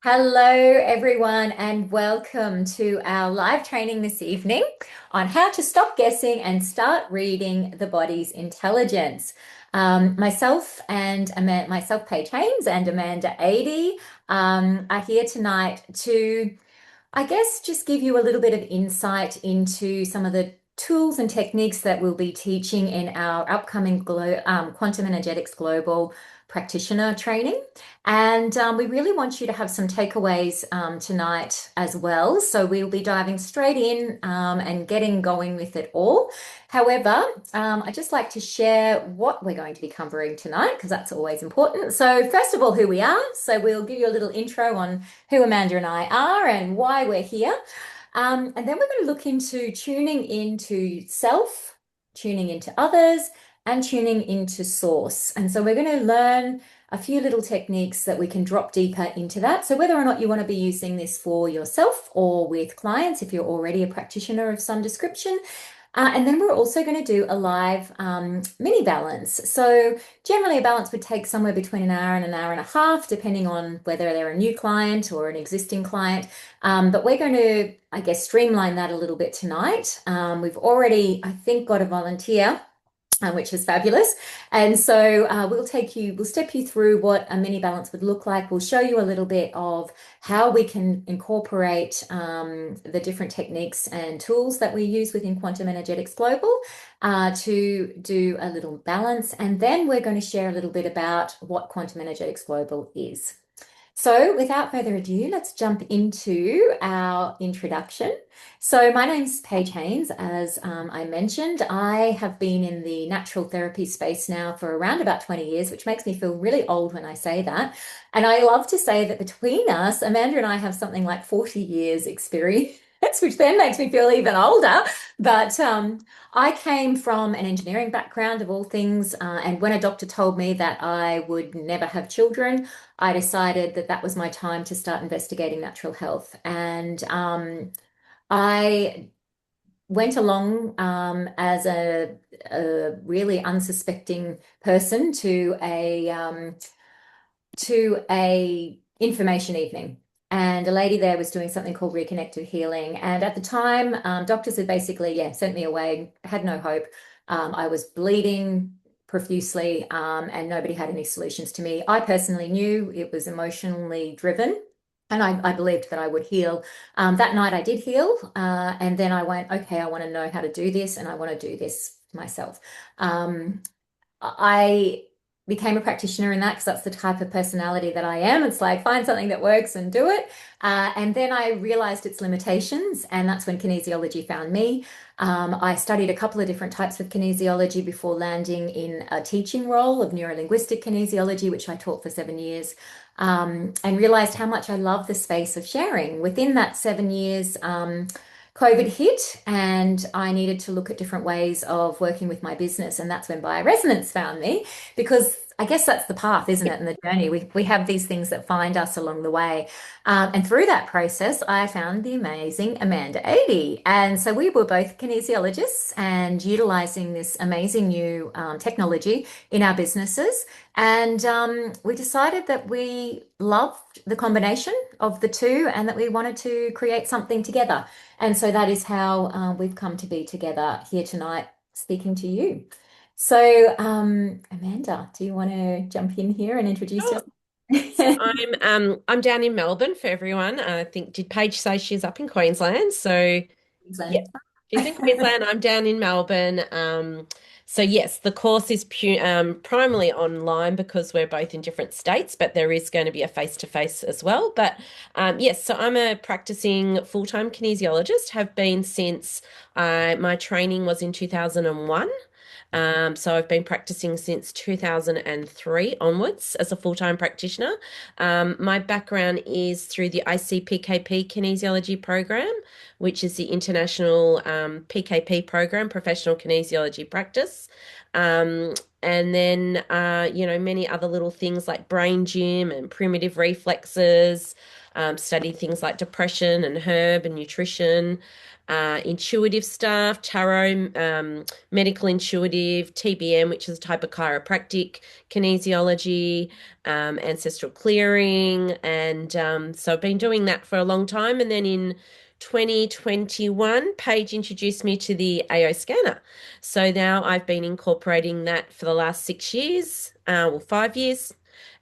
Hello, everyone, and welcome to our live training this evening on how to stop guessing and start reading the body's intelligence. Myself, Paige Haynes, and Amanda Adey, are here tonight to, I guess, just give you a little bit of insight into some of the tools and techniques that we'll be teaching in our upcoming Quantum Energetics Global practitioner training. And we really want you to have some takeaways tonight as well. So we'll be diving straight in and getting going with it all. However, I'd just like to share what we're going to be covering tonight because that's always important. So, first of all, who we are. So, we'll give you a little intro on who Amanda and I are and why we're here. And then we're going to look into tuning into self, tuning into others, and tuning into source. And so we're going to learn a few little techniques that we can drop deeper into that. So whether or not you want to be using this for yourself or with clients, if you're already a practitioner of some description. And then we're also going to do a live mini balance. So generally a balance would take somewhere between an hour and a half, depending on whether they're a new client or an existing client. But we're going to, I guess, streamline that a little bit tonight. We've already, I think, got a volunteer, which is fabulous. And so we'll step you through what a mini balance would look like. We'll show you a little bit of how we can incorporate the different techniques and tools that we use within Quantum Energetics Global to do a little balance. And then we're going to share a little bit about what Quantum Energetics Global is. So, without further ado, let's jump into our introduction. So, my name's Paige Haynes. As I mentioned, I have been in the natural therapy space now for around about 20 years, which makes me feel really old when I say that. And I love to say that between us, Amanda and I have something like 40 years experience. Which then makes me feel even older. But I came from an engineering background of all things. And when a doctor told me that I would never have children, I decided that that was my time to start investigating natural health. And I went along as a really unsuspecting person to a information evening. And a lady there was doing something called reconnected healing. And at the time, doctors had basically, sent me away, had no hope. I was bleeding profusely, and nobody had any solutions to me. I personally knew it was emotionally driven. And I believed that I would heal. That night I did heal. And then I went, okay, I want to know how to do this and I want to do this myself. I became a practitioner in that because that's the type of personality that I am. It's like find something that works and do it. And then I realized its limitations, and that's when kinesiology found me. I studied a couple of different types of kinesiology before landing in a teaching role of neurolinguistic kinesiology, which I taught for 7 years, and realized how much I love the space of sharing. Within that 7 years, COVID hit and I needed to look at different ways of working with my business. And that's when bioresonance found me because I guess that's the path, isn't it? In the journey, we have these things that find us along the way. And through that process, I found the amazing Amanda Adey. And so we were both kinesiologists and utilizing this amazing new technology in our businesses. And we decided that we loved the combination of the two and that we wanted to create something together. And so that is how we've come to be together here tonight speaking to you. So, Amanda, do you want to jump in here and introduce Sure. So yourself? I'm down in Melbourne for everyone. I think did Paige say she's up in Queensland? So yeah, Queensland. she's in Queensland. I'm down in Melbourne. So yes, the course is primarily online because we're both in different states, but there is going to be a face-to-face as well. But yes, so I'm a practicing full-time kinesiologist. Have been since my training was in 2001. So I've been practicing since 2003 onwards as a full-time practitioner. My background is through the ICPKP kinesiology program, which is the international PKP program, professional kinesiology practice. And then, many other little things like brain gym and primitive reflexes, studied things like depression and herb and nutrition, intuitive stuff, tarot, medical intuitive, TBM, which is a type of chiropractic, kinesiology, ancestral clearing. And so I've been doing that for a long time. And then in 2021, Paige introduced me to the AO scanner. So now I've been incorporating that for the last 6 years, well, 5 years,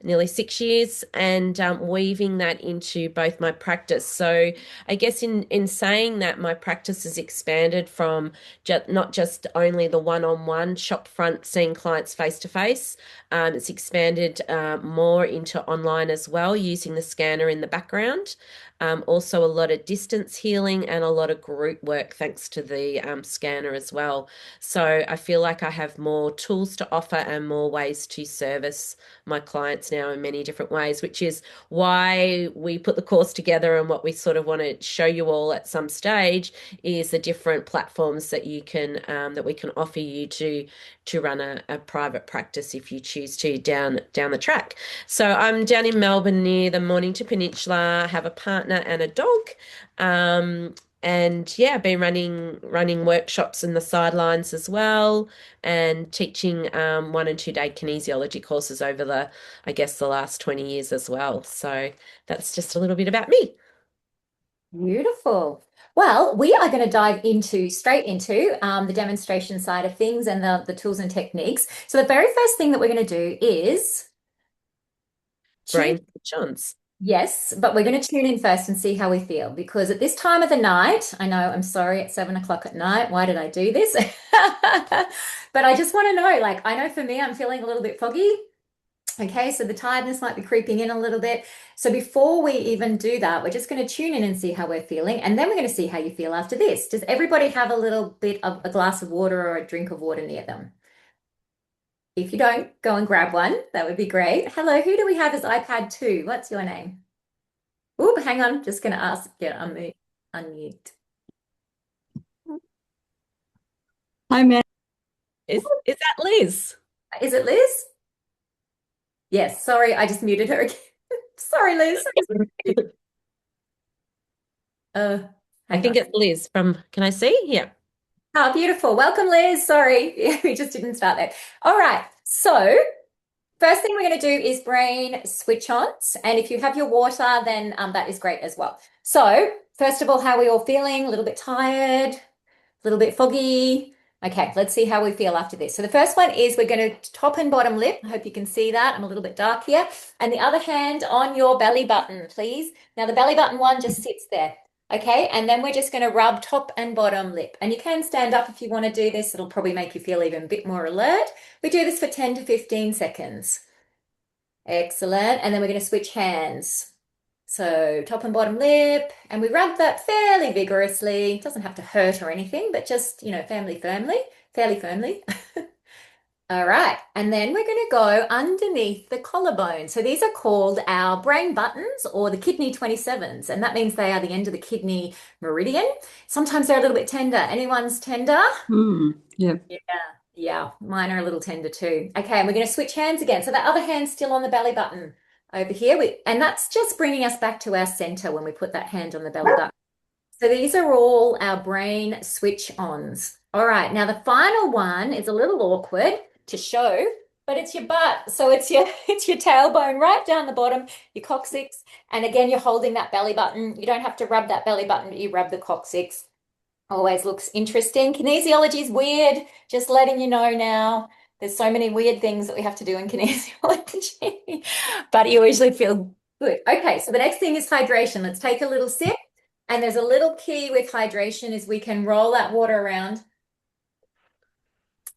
nearly 6 years, and weaving that into both my practice. So I guess in saying that, my practice has expanded from not just only the one-on-one shop front seeing clients face to face. It's expanded more into online as well, using the scanner in the background. Also, a lot of distance healing and a lot of group work thanks to the scanner as well. So I feel like I have more tools to offer and more ways to service my clients now in many different ways, which is why we put the course together. And what we sort of want to show you all at some stage is the different platforms that you can that we can offer you to run a private practice if you choose to down the track. So I'm down in Melbourne near the Mornington Peninsula, have a partner and a dog. And yeah, I've been running workshops in the sidelines as well, and teaching 1 and 2 day kinesiology courses over I guess, the last 20 years as well. So that's just a little bit about me. Beautiful. Well, we are going to dive straight into the demonstration side of things and the tools and techniques. So the very first thing that we're going to do is tune. Brain chance. Yes, but we're going to tune in first and see how we feel because at this time of the night, I know I'm sorry, it's 7 o'clock at night. Why did I do this? But I just want to know, like, I know for me, I'm feeling a little bit foggy. Okay, so the tiredness might be creeping in a little bit. So before we even do that, we're just going to tune in and see how we're feeling. And then we're going to see how you feel after this. Does everybody have a little bit of a glass of water or a drink of water near them? If you don't, go and grab one. That would be great. Hello, who do we have as iPad 2? What's your name? Oop, hang on. Just going to ask. Yeah, unmute. Unmute. Hi, man. Is that Liz? Is it Liz? Yes, sorry, I just muted her again. Sorry, Liz. Uh, I hang think on. it's Liz from, can I see? Yeah. Oh, beautiful. Welcome, Liz. Sorry, we just didn't start there. All right. So, first thing we're going to do is brain switch ons. And if you have your water, then that is great as well. So, first of all, how are we all feeling? A little bit tired, a little bit foggy. Okay, let's see how we feel after this. So the first one is we're going to top and bottom lip. I hope you can see that. I'm a little bit dark here. And the other hand on your belly button, please. Now the belly button one just sits there. Okay, and then we're just going to rub top and bottom lip. And you can stand up if you want to do this. It'll probably make you feel even a bit more alert. We do this for 10 to 15 seconds. Excellent. And then we're going to switch hands. So top and bottom lip, and we rub that fairly vigorously. It doesn't have to hurt or anything, but just, fairly firmly. All right. And then we're going to go underneath the collarbone. So these are called our brain buttons or the kidney 27s. And that means they are the end of the kidney meridian. Sometimes they're a little bit tender. Anyone's tender? Yeah. Yeah, mine are a little tender too. Okay, and we're going to switch hands again. So that other hand's still on the belly button over here. And that's just bringing us back to our center when we put that hand on the belly button. So these are all our brain switch ons. All right, now the final one is a little awkward to show, but it's your butt. So it's your tailbone right down the bottom, your coccyx. And again, you're holding that belly button. You don't have to rub that belly button, but you rub the coccyx. Always looks interesting. Kinesiology is weird, just letting you know now. There's so many weird things that we have to do in kinesiology, but you usually feel good. Okay, so the next thing is hydration. Let's take a little sip. And there's a little key with hydration is we can roll that water around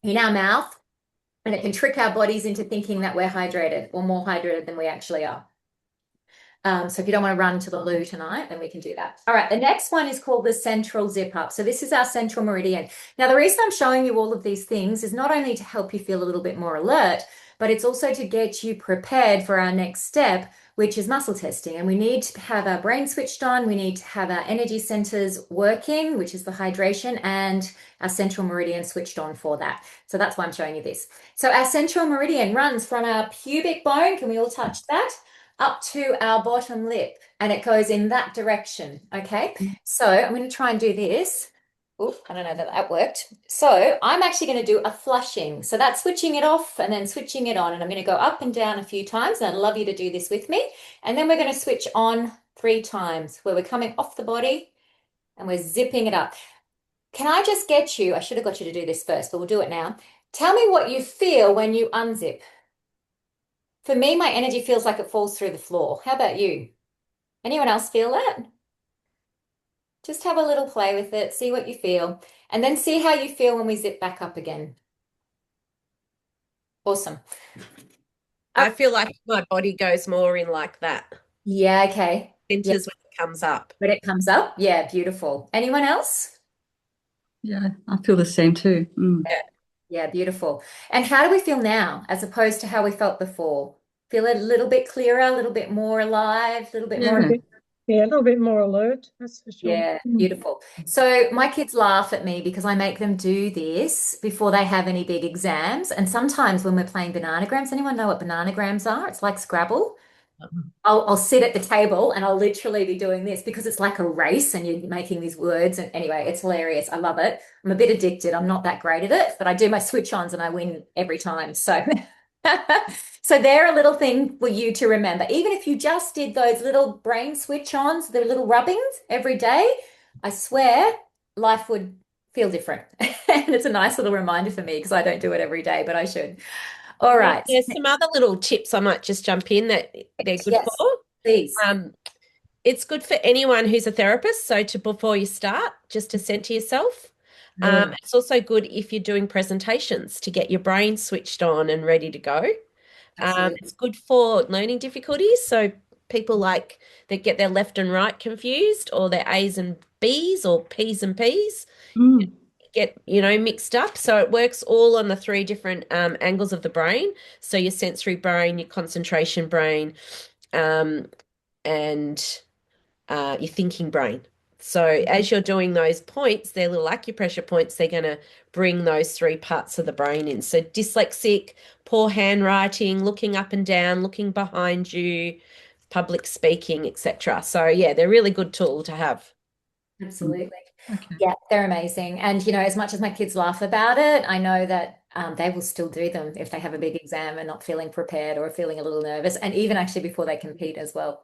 in our mouth, and it can trick our bodies into thinking that we're hydrated or more hydrated than we actually are. So if you don't want to run to the loo tonight, then we can do that. All right, the next one is called the central zip up. So this is our central meridian. Now, the reason I'm showing you all of these things is not only to help you feel a little bit more alert, but it's also to get you prepared for our next step, which is muscle testing. And we need to have our brain switched on. We need to have our energy centers working, which is the hydration, and our central meridian switched on for that. So that's why I'm showing you this. So our central meridian runs from our pubic bone. Can we all touch that? up to our bottom lip and it goes in that direction. Okay. So I'm going to try and do this. Oop, I don't know that that worked. So I'm actually going to do a flushing. So that's switching it off and then switching it on. And I'm going to go up and down a few times. And I'd love you to do this with me. And then we're going to switch on 3 times where we're coming off the body and we're zipping it up. Can I just get you? I should have got you to do this first, but we'll do it now. Tell me what you feel when you unzip. For me, my energy feels like it falls through the floor. How about you? Anyone else feel that? Just have a little play with it, see what you feel, and then see how you feel when we zip back up again. Awesome. I feel like my body goes more in like that. Yeah, okay. Yeah, Centers when it comes up. when it comes up. Yeah, beautiful. Anyone else? Yeah, I feel the same too. Yeah. Yeah, beautiful. And how do we feel now as opposed to how we felt before? Feel a little bit clearer, a little bit more alive, a little bit more. Yeah. Yeah, a little bit more alert, that's for sure. Yeah, beautiful. So my kids laugh at me because I make them do this before they have any big exams. And sometimes when we're playing bananagrams, anyone know what bananagrams are? It's like Scrabble. I'll sit at the table and I'll literally be doing this because it's like a race and you're making these words. And anyway, it's hilarious. I love it. I'm a bit addicted. I'm not that great at it, but I do my switch-ons and I win every time. So so they're a little thing for you to remember. Even if you just did those little brain switch-ons, the little rubbings every day, I swear life would feel different. And it's a nice little reminder for me because I don't do it every day, but I should. All right. There's some other little tips I might just jump in that they're good Yes, for. please. It's good for anyone who's a therapist. So before you start, just to center yourself. It's also good if you're doing presentations to get your brain switched on and ready to go. Absolutely. It's good for learning difficulties. So people like that get their left and right confused, or their A's and B's, or P's and P's Mm. get mixed up. So it works all on the 3 different angles of the brain. So your sensory brain, your concentration brain, and your thinking brain. So as you're doing those points, they're little acupressure points, they're going to bring those 3 parts of the brain in. So dyslexic, poor handwriting, looking up and down, looking behind you, public speaking, etc. So yeah, they're a really good tool to have. Absolutely. Okay. Yeah, they're amazing. And, you know, as much as my kids laugh about it, I know that they will still do them if they have a big exam and not feeling prepared or feeling a little nervous, and even actually before they compete as well.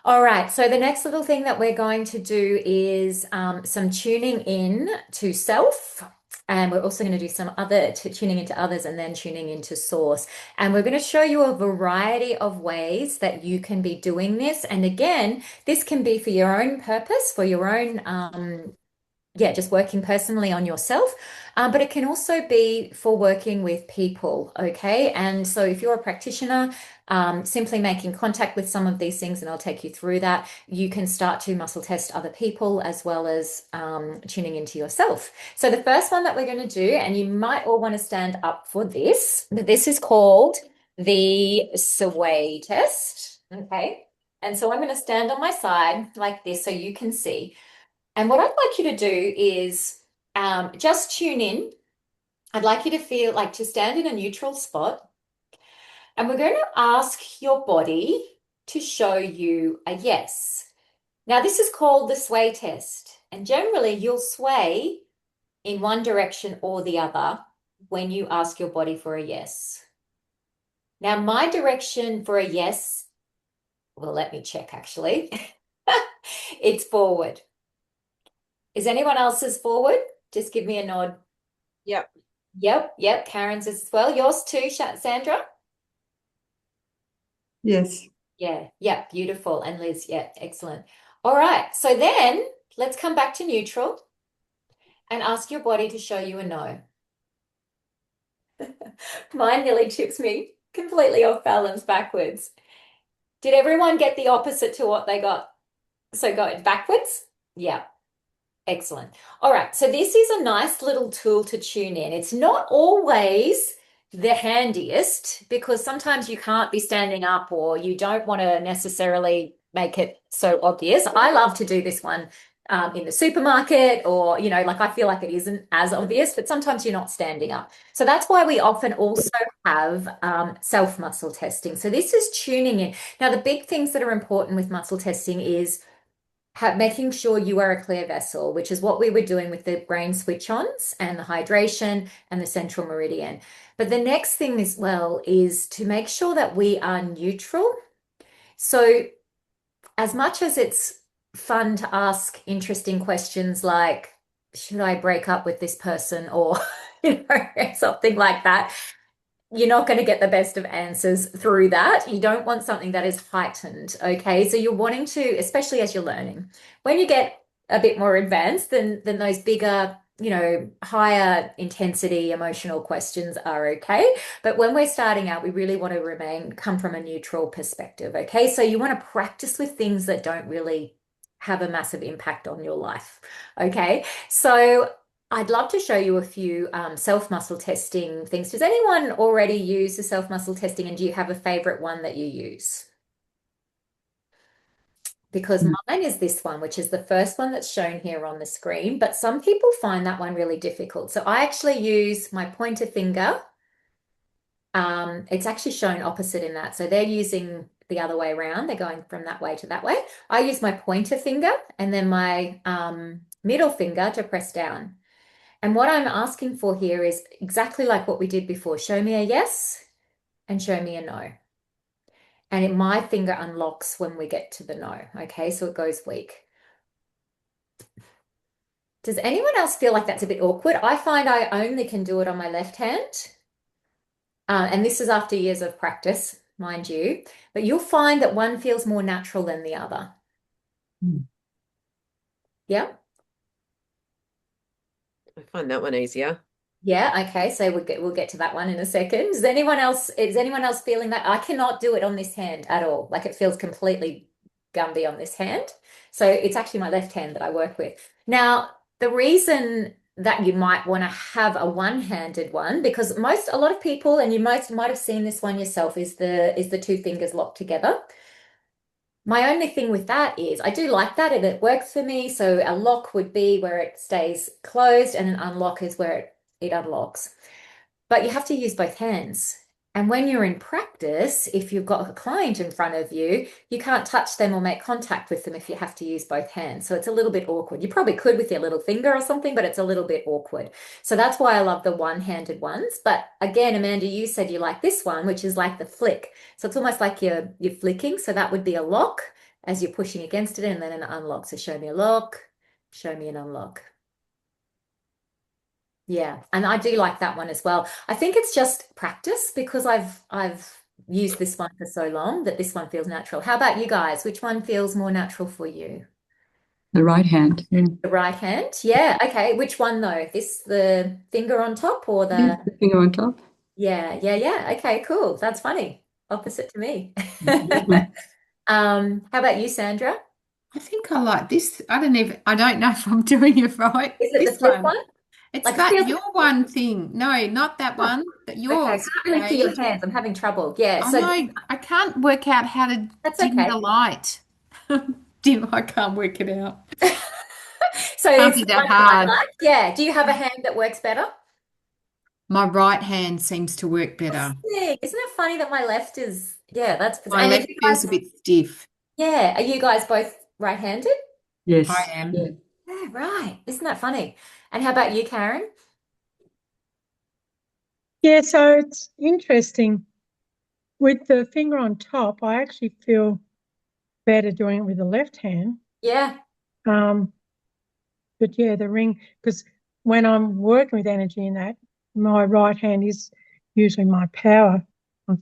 All right, so the next little thing that we're going to do is some tuning in to self. And we're also going to do some other tuning into others and then tuning into source. And we're going to show you a variety of ways that you can be doing this. And again, this can be for your own purpose, for your own yeah, just working personally on yourself. But it can also be for working with people, okay? And so if you're a practitioner, simply making contact with some of these things, and I'll take you through that, you can start to muscle test other people as well as tuning into yourself. So the first one that we're going to do, and you might all want to stand up for this, this is called the sway test, okay? And so I'm going to stand on my side like this so you can see. And what I'd like you to do is just tune in. I'd like you to feel like to stand in a neutral spot. And we're going to ask your body to show you a yes. Now, this is called the sway test. And generally, you'll sway in one direction or the other when you ask your body for a yes. Now, my direction for a yes, well, let me check actually. It's forward. Is anyone else's forward? Just give me a nod. Yep. Yep. Karen's as well. Yours too, Sandra? Yes. Yeah, beautiful. And Liz, yeah, excellent. All right, so then let's come back to neutral and ask your body to show you a no. Mine nearly tips me completely off balance backwards. Did everyone get the opposite to what they got? So go backwards? Yeah. Excellent. All right, so this is a nice little tool to tune in. It's not always the handiest because sometimes you can't be standing up or you don't want to necessarily make it so obvious. I love to do this one in the supermarket, or, like I feel like it isn't as obvious, but sometimes you're not standing up. So that's why we often also have self muscle testing. So this is tuning in. Now, the big things that are important with muscle testing is making sure you are a clear vessel, which is what we were doing with the brain switch-ons and the hydration and the central meridian. But the next thing as well is to make sure that we are neutral. So as much as it's fun to ask interesting questions like, should I break up with this person, or something like that, you're not going to get the best of answers through that. You don't want something that is heightened, okay? So you're wanting to, especially as you're learning, when you get a bit more advanced, then those bigger, higher intensity emotional questions are okay. But when we're starting out, we really want to come from a neutral perspective, okay? So you want to practice with things that don't really have a massive impact on your life, okay? So I'd love to show you a few self muscle testing things. Does anyone already use the self muscle testing, and do you have a favorite one that you use? Because mine is this one, which is the first one that's shown here on the screen, but some people find that one really difficult. So I actually use my pointer finger. It's actually shown opposite in that. So they're using the other way around. They're going from that way to that way. I use my pointer finger and then my middle finger to press down. And what I'm asking for here is exactly like what we did before. Show me a yes and show me a no. And my finger unlocks when we get to the no. Okay, so it goes weak. Does anyone else feel like that's a bit awkward? I find I only can do it on my left hand. And this is after years of practice, mind you. But you'll find that one feels more natural than the other. Yeah? I find that one easier. Yeah, okay. So we'll get to that one in a second. Is anyone else feeling that? I cannot do it on this hand at all. Like, it feels completely Gumby on this hand. So it's actually my left hand that I work with. Now, the reason that you might want to have a one-handed one, because a lot of people, and you might have seen this one yourself, is the two fingers locked together. My only thing with that is I do like that and it works for me. So a lock would be where it stays closed, and an unlock is where it unlocks. But you have to use both hands. And when you're in practice, if you've got a client in front of you, you can't touch them or make contact with them if you have to use both hands. So it's a little bit awkward. You probably could with your little finger or something, but it's a little bit awkward. So that's why I love the one-handed ones. But again, Amanda, you said you like this one, which is like the flick. So it's almost like you're flicking. So that would be a lock as you're pushing against it, and then an unlock. So show me a lock, show me an unlock. Yeah, and I do like that one as well. I think it's just practice, because I've used this one for so long that this one feels natural. How about you guys? Which one feels more natural for you? The right hand. Yeah. The right hand? Yeah, okay. Which one though? The finger on top or Yeah, the finger on top. Yeah, yeah, yeah. Okay, cool. That's funny. Opposite to me. How about you, Sandra? I think I like this. I don't know if I'm doing it right. Is it the This flip one. one? It's Like, it that feels. your one thing. No, not that Oh, one, but okay, I yours, can't really see your Paige. hands. I'm having trouble. Yeah, I so know I can't work out how to that's dim okay. the light. I can't work it out. So Can't it's be the that one that I hard. like. Yeah. Do you have a hand that works better? My right hand seems to work better. Interesting. Isn't it funny that my left is, yeah, that's, My and are left you feels guys, a bit stiff. yeah, are you guys both right-handed? Yes. I am. Yeah. Yeah, right. Isn't that funny? And how about you, Karen? Yeah, so it's interesting. With the finger on top, I actually feel better doing it with the left hand. Yeah. But yeah, the ring, because when I'm working with energy in that, my right hand is usually my power Yep.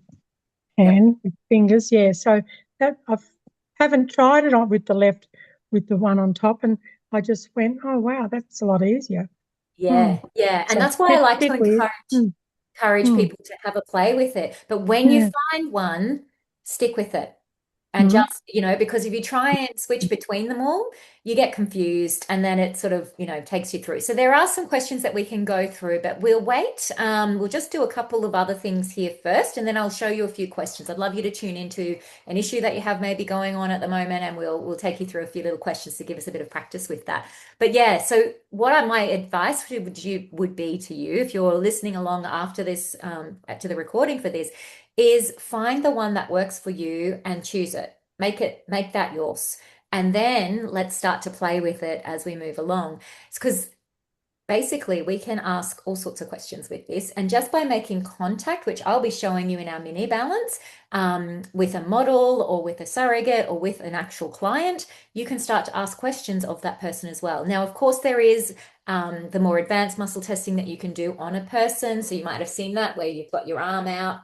hand with fingers. Yeah, so that I haven't tried it on with the left, with the one on top, and I just went, oh wow, that's a lot easier. Yeah. Yeah. And So that's why I like to bit weird. encourage Mm. people to have a play with it. But when you Yeah. find one, stick with it. And Mhm. just, because if you try and switch between them all, you get confused and then it sort of, takes you through. So there are some questions that we can go through, but we'll wait. We'll just do a couple of other things here first, and then I'll show you a few questions. I'd love you to tune into an issue that you have maybe going on at the moment, and we'll take you through a few little questions to give us a bit of practice with that. But yeah, so my advice would be to you, if you're listening along after this, to the recording for this, is find the one that works for you and choose it. Make that yours. And then let's start to play with it as we move along. It's because basically we can ask all sorts of questions with this. And just by making contact, which I'll be showing you in our mini balance, with a model or with a surrogate or with an actual client, you can start to ask questions of that person as well. Now, of course, there is the more advanced muscle testing that you can do on a person. So you might have seen that where you've got your arm out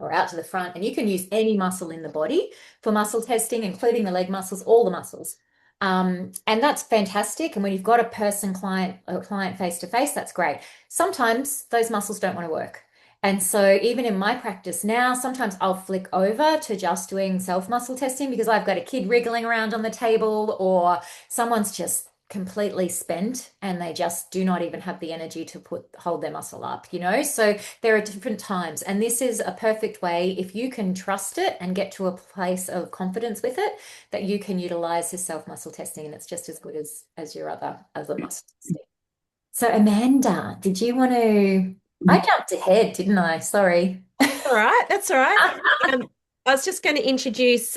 or out to the front, and you can use any muscle in the body for muscle testing, including the leg muscles, all the muscles. And that's fantastic. And when you've got a client face to face, that's great. Sometimes those muscles don't want to work. And so even in my practice now, sometimes I'll flick over to just doing self muscle testing because I've got a kid wriggling around on the table, or someone's just completely spent and they just do not even have the energy to hold their muscle up, So there are different times, and this is a perfect way, if you can trust it and get to a place of confidence with it, that you can utilize this self muscle testing, and it's just as good as your other muscle testing. So Amanda, did you want to? I jumped ahead, didn't I? Sorry. All right, that's all right. I was just going to introduce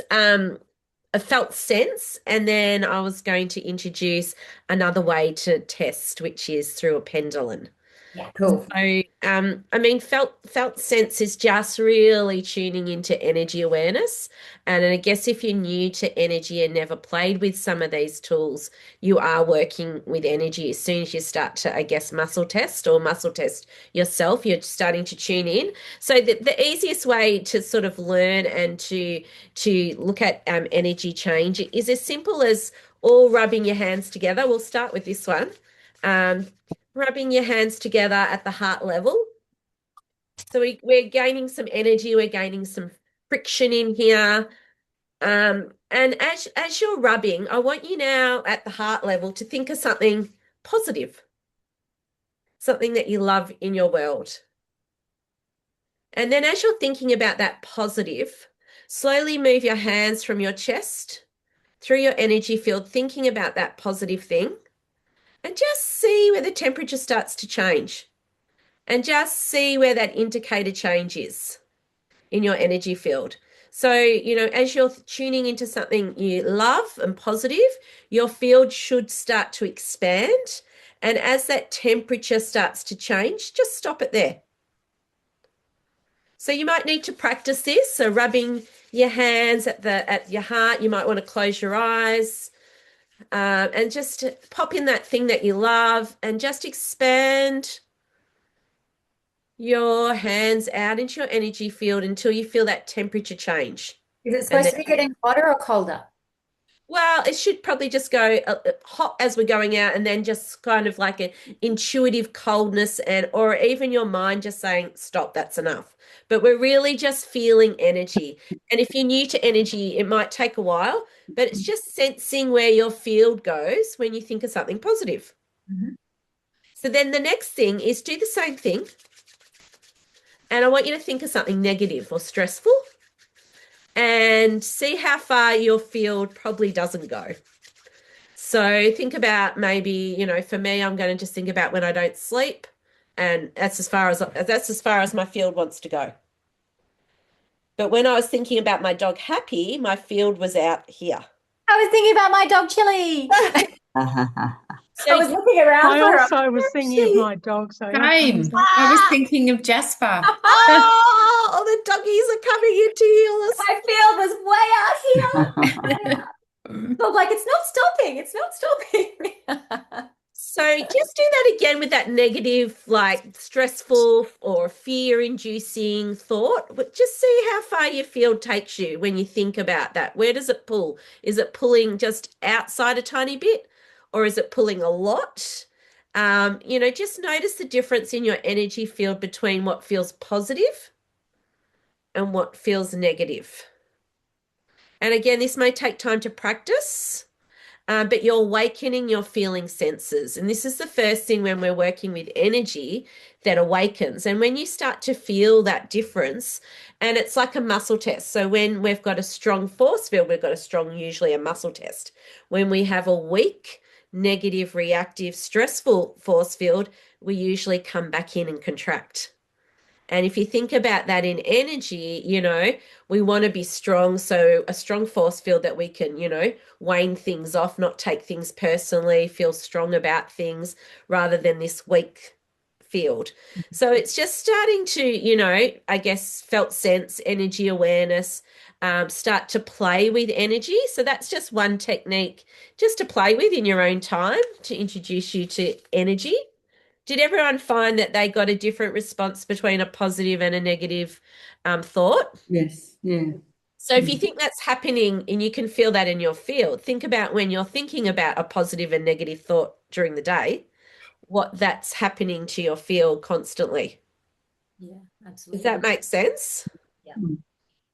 a felt sense, and then I was going to introduce another way to test, which is through a pendulum. Yeah, cool. So, I mean, felt sense is just really tuning into energy awareness. And I guess if you're new to energy and never played with some of these tools, you are working with energy. As soon as you start to, I guess, muscle test yourself, you're starting to tune in. So the easiest way to sort of learn and to look at energy change is as simple as all rubbing your hands together. We'll start with this one. Rubbing your hands together at the heart level. So we're gaining some energy, we're gaining some friction in here. And as you're rubbing, I want you now at the heart level to think of something positive, something that you love in your world. And then as you're thinking about that positive, slowly move your hands from your chest through your energy field, thinking about that positive thing, and just see where the temperature starts to change. And just see where that indicator change is in your energy field. So, as you're tuning into something you love and positive, your field should start to expand. And as that temperature starts to change, just stop it there. So you might need to practice this. So rubbing your hands at your heart, you might want to close your eyes, and just pop in that thing that you love and just expand your hands out into your energy field until you feel that temperature change. Is it supposed to be getting hotter or colder? Well, it should probably just go hot as we're going out, and then just kind of like an intuitive coldness, or even your mind just saying, stop, that's enough. But we're really just feeling energy. And if you're new to energy, it might take a while, but it's just sensing where your field goes when you think of something positive. Mm-hmm. So then the next thing is do the same thing. And I want you to think of something negative or stressful and see how far your field probably doesn't go. So think about maybe, for me, I'm going to just think about when I don't sleep, and that's as far as my field wants to go. But when I was thinking about my dog Happy, my field was out here. I was thinking about my dog Chili. So I was looking around I for her. also was thinking of my dog. So that Same. comes up. I was thinking of Jasper. oh, the doggies are coming into you. My field was way out here. So I'm like, it's not stopping. It's not stopping. So just do that again with that negative, like stressful or fear-inducing thought. But just see how far your field takes you when you think about that. Where does it pull? Is it pulling just outside a tiny bit, or is it pulling a lot? Just notice the difference in your energy field between what feels positive and what feels negative. And again, this may take time to practice. But you're awakening your feeling senses. And this is the first thing when we're working with energy that awakens. And when you start to feel that difference, and it's like a muscle test. So when we've got a strong force field, we've got a strong, usually a muscle test. When we have a weak, negative, reactive, stressful force field, we usually come back in and contract. And if you think about that in energy, we want to be strong. So a strong force field that we can, wane things off, not take things personally, feel strong about things rather than this weak field. So it's just starting to, I guess, felt sense, energy awareness, start to play with energy. So that's just one technique just to play with in your own time to introduce you to energy. Did everyone find that they got a different response between a positive and a negative thought? Yes. Yeah. So if you think that's happening and you can feel that in your field, think about when you're thinking about a positive and negative thought during the day, what that's happening to your field constantly. Yeah, Does absolutely. that make sense? Yeah.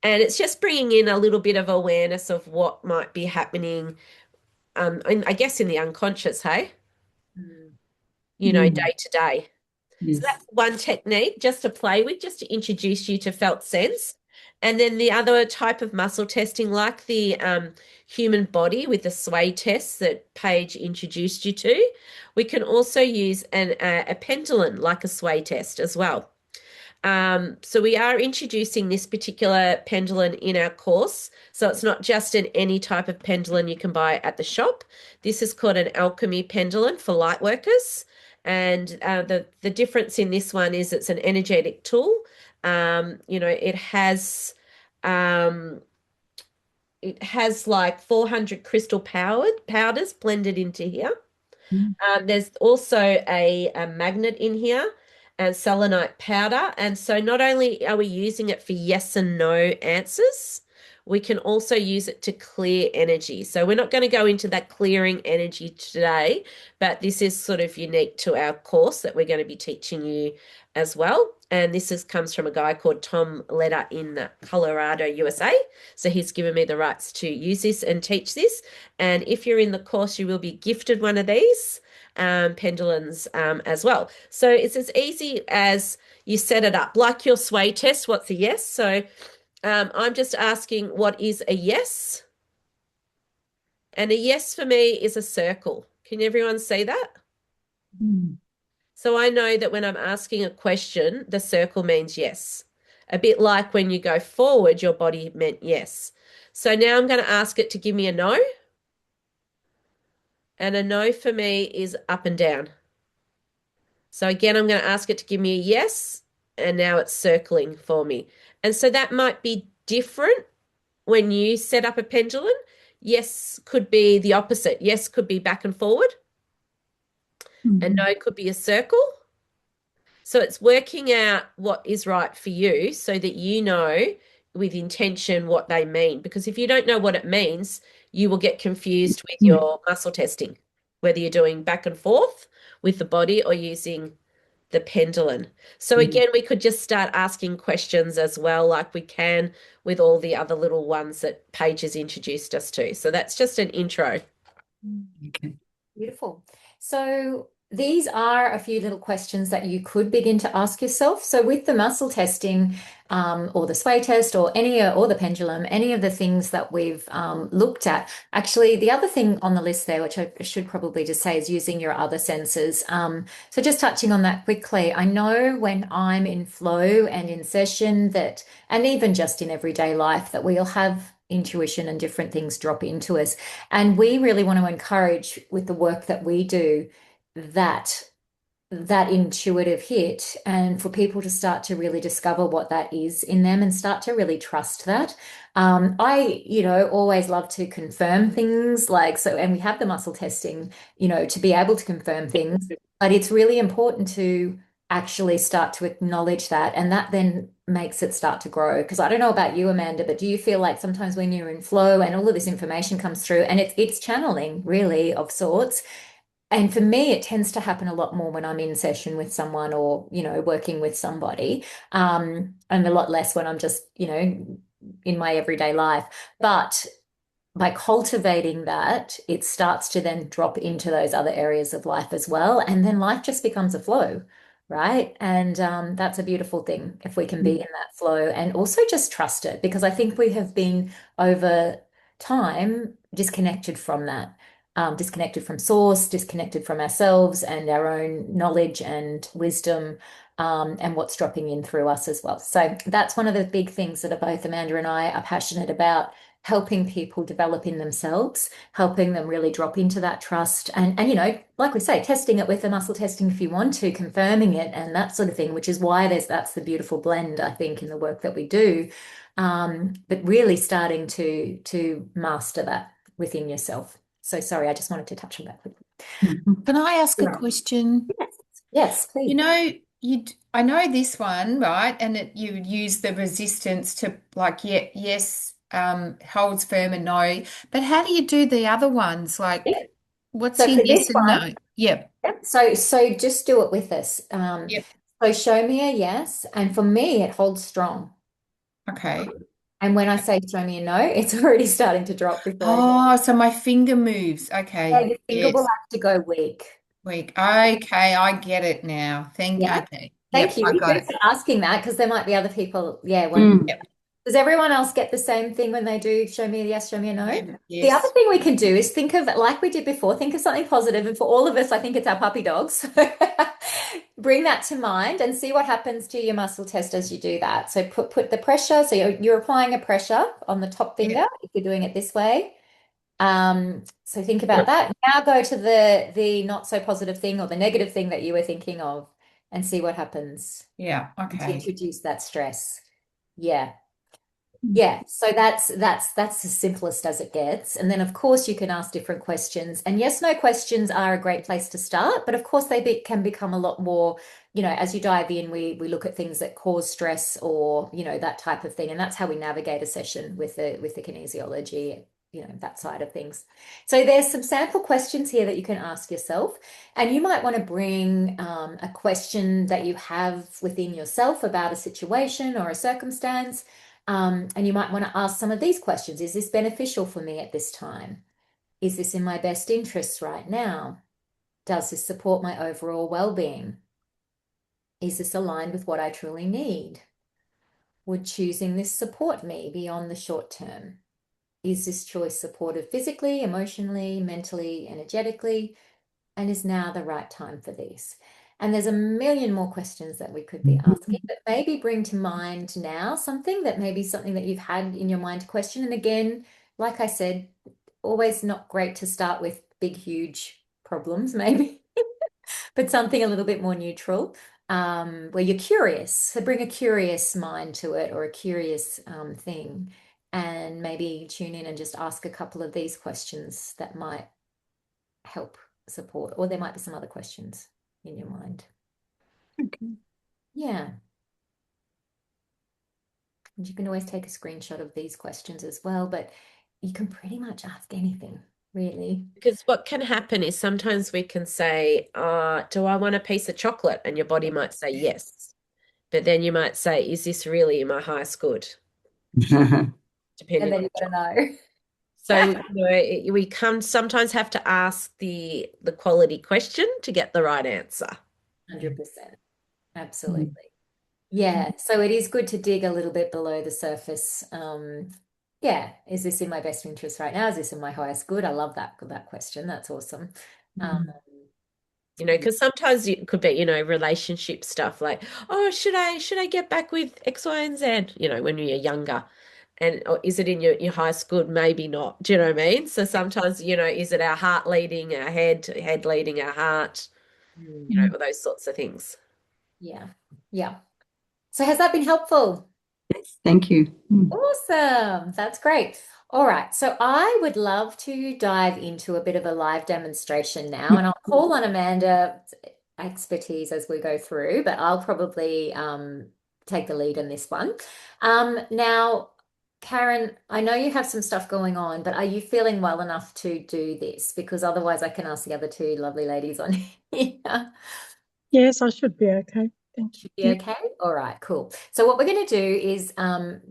And it's just bringing in a little bit of awareness of what might be happening, I guess in the unconscious, hey? Day to day. So Yes. that's one technique just to play with, just to introduce you to felt sense. And then the other type of muscle testing, like the human body with the sway tests that Paige introduced you to, we can also use a pendulum like a sway test as well. So we are introducing this particular pendulum in our course. So it's not just any type of pendulum you can buy at the shop. This is called an alchemy pendulum for light workers. And the difference in this one is it's an energetic tool. Um, it has like 400 crystal powders blended into here. There's also a magnet in here and selenite powder. And so not only are we using it for yes and no answers, we can also use it to clear energy. So we're not going to go into that clearing energy today, but this is sort of unique to our course that we're going to be teaching you as well. And comes from a guy called Tom Leder in Colorado, USA. So he's given me the rights to use this and teach this. And if you're in the course, you will be gifted one of these pendulums as well. So it's as easy as you set it up, like your sway test. What's a yes? So I'm just asking, what is a yes? And a yes for me is a circle. Can everyone see that? So I know that when I'm asking a question, the circle means yes. A bit like when you go forward, your body meant yes. So now I'm going to ask it to give me a no. And a no for me is up and down. So again, I'm going to ask it to give me a yes, and now it's circling for me. And so that might be different when you set up a pendulum. Yes could be the opposite. Yes could be back and forward, and no could be a circle. So it's working out what is right for you so that you know with intention what they mean. Because if you don't know what it means, you will get confused with your muscle testing, whether you're doing back and forth with the body or using the pendulum. So again, we could just start asking questions as well, like we can with all the other little ones that Paige has introduced us to. So that's just an intro. Okay. Beautiful. So these are a few little questions that you could begin to ask yourself. So with the muscle testing, or the sway test, or or the pendulum, any of the things that we've looked at. Actually, the other thing on the list there, which I should probably just say, is using your other senses. So just touching on that quickly, I know when I'm in flow and in session that, and even just in everyday life, that we'll have intuition and different things drop into us. And we really want to encourage with the work that we do that intuitive hit, and for people to start to really discover what that is in them and start to really trust that. I, always love to confirm things like so, and we have the muscle testing, to be able to confirm things, but it's really important to actually start to acknowledge that, and that then makes it start to grow. Because I don't know about you, Amanda, but do you feel like sometimes when you're in flow and all of this information comes through and it's channeling really of sorts, and for me, it tends to happen a lot more when I'm in session with someone or, working with somebody, and a lot less when I'm just, in my everyday life. But by cultivating that, it starts to then drop into those other areas of life as well. And then life just becomes a flow, right? And that's a beautiful thing if we can be in that flow and also just trust it, because I think we have been over time disconnected from that, disconnected from source, disconnected from ourselves and our own knowledge and wisdom. And what's dropping in through us as well. So that's one of the big things that both Amanda and I are passionate about, helping people develop in themselves, helping them really drop into that trust. And like we say, testing it with the muscle testing if you want to, confirming it and that sort of thing, which is why that's the beautiful blend, I think, in the work that we do. But really starting to master that within yourself. So sorry, I just wanted to touch on that quickly. Can I ask a Yeah. question? Yes, yes, please. You know, I know this one, right? And you would use the resistance to like, yeah, yes, holds firm and no. But how do you do the other ones? Like, what's So your for yes this and one, no? Yep. yep, so just do it with us. Yep. So show me a yes, and for me, it holds strong. Okay. And when I say show me a no, it's already starting to drop before I get. Oh, so my finger moves. Yeah, Okay. your finger will Yes. have to go weak. Weak. Okay, I get it now. Yeah. Okay. Thank Yep, you. I got Good it. for asking that, because there might be other people. Yeah, one. Mm. Yep. Does everyone else get the same thing when they do show me a yes, show me a no? Yep. The other Yes. thing we can do is think of, like we did before, think of something positive. And for all of us, I think it's our puppy dogs. Bring that to mind and see what happens to your muscle test as you do that. So put the pressure. So you're applying a pressure on the top Yep. finger if you're doing it this way. So think about that. Now go to the not so positive thing or the negative thing that you were thinking of and see what happens Yeah. to Okay. introduce that stress. Yeah. Yeah, so that's the simplest as it gets. And then of course you can ask different questions. And yes, no questions are a great place to start, but of course can become a lot more, as you dive in, we look at things that cause stress or, that type of thing. And that's how we navigate a session with the kinesiology, that side of things. So there's some sample questions here that you can ask yourself. And you might want to bring a question that you have within yourself about a situation or a circumstance. And you might want to ask some of these questions. Is this beneficial for me at this time? Is this in my best interests right now? Does this support my overall well-being? Is this aligned with what I truly need? Would choosing this support me beyond the short term? Is this choice supportive physically, emotionally, mentally, energetically? And is now the right time for these? And there's a million more questions that we could be asking, but maybe bring to mind now something that you've had in your mind to question. And again, like I said, always not great to start with big, huge problems, maybe, but something a little bit more neutral, where you're curious. So bring a curious mind to it or a curious thing, and maybe tune in and just ask a couple of these questions that might help support, or there might be some other questions in your mind. Okay. Yeah. And you can always take a screenshot of these questions as well, but you can pretty much ask anything, really. Because what can happen is sometimes we can say, do I want a piece of chocolate? And your body might say yes. But then you might say, is this really my highest good? And Depending then on you've the got to chocolate. know. So, we sometimes have to ask the quality question to get the right answer. 100%. Absolutely. Yeah. So it is good to dig a little bit below the surface. Yeah. Is this in my best interest right now? Is this in my highest good? I love that question. That's awesome. Because sometimes it could be, relationship stuff like, oh, should I get back with X, Y, and Z, when you're younger? And or is it in your highest good? Maybe not. Do you know what I mean? So sometimes, is it our heart leading our head leading our heart, those sorts of things. Yeah. Yeah. So has that been helpful? Yes, thank you. Awesome. That's great. All right. So I would love to dive into a bit of a live demonstration now, and I'll call on Amanda's expertise as we go through, but I'll probably take the lead in this one. Now, Karen, I know you have some stuff going on, but are you feeling well enough to do this? Because otherwise I can ask the other two lovely ladies on here. Yes, I should be okay. Thank you. Should be okay. All right, cool. So what we're going to do is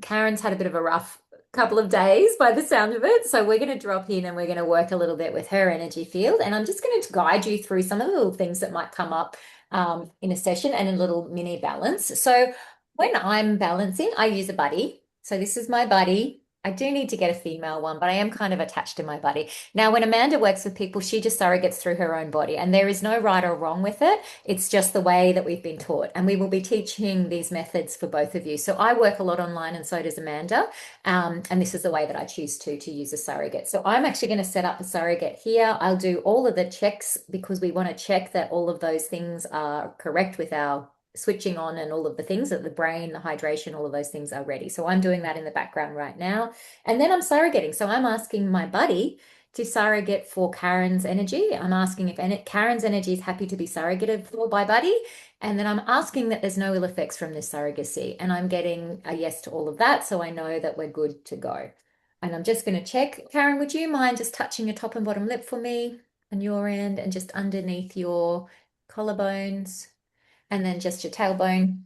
Karen's had a bit of a rough couple of days by the sound of it. So we're going to drop in and we're going to work a little bit with her energy field. And I'm just going to guide you through some of the little things that might come up in a session and a little mini balance. So when I'm balancing, I use a buddy. So this is my buddy. I do need to get a female one, but I am kind of attached to my buddy. Now, when Amanda works with people, she just surrogates through her own body, and there is no right or wrong with it. It's just the way that we've been taught. And we will be teaching these methods for both of you. So I work a lot online, and so does Amanda. And this is the way that I choose to use a surrogate. So I'm actually going to set up a surrogate here. I'll do all of the checks because we want to check that all of those things are correct with our switching on and all of the things that the brain, the hydration, all of those things are ready. So I'm doing that in the background right now. And then I'm surrogating. So I'm asking my buddy to surrogate for Karen's energy. I'm asking if Karen's energy is happy to be surrogated for by buddy. And then I'm asking that there's no ill effects from this surrogacy. And I'm getting a yes to all of that. So I know that we're good to go. And I'm just going to check. Karen, would you mind just touching your top and bottom lip for me on your end and just underneath your collarbones? And then just your tailbone.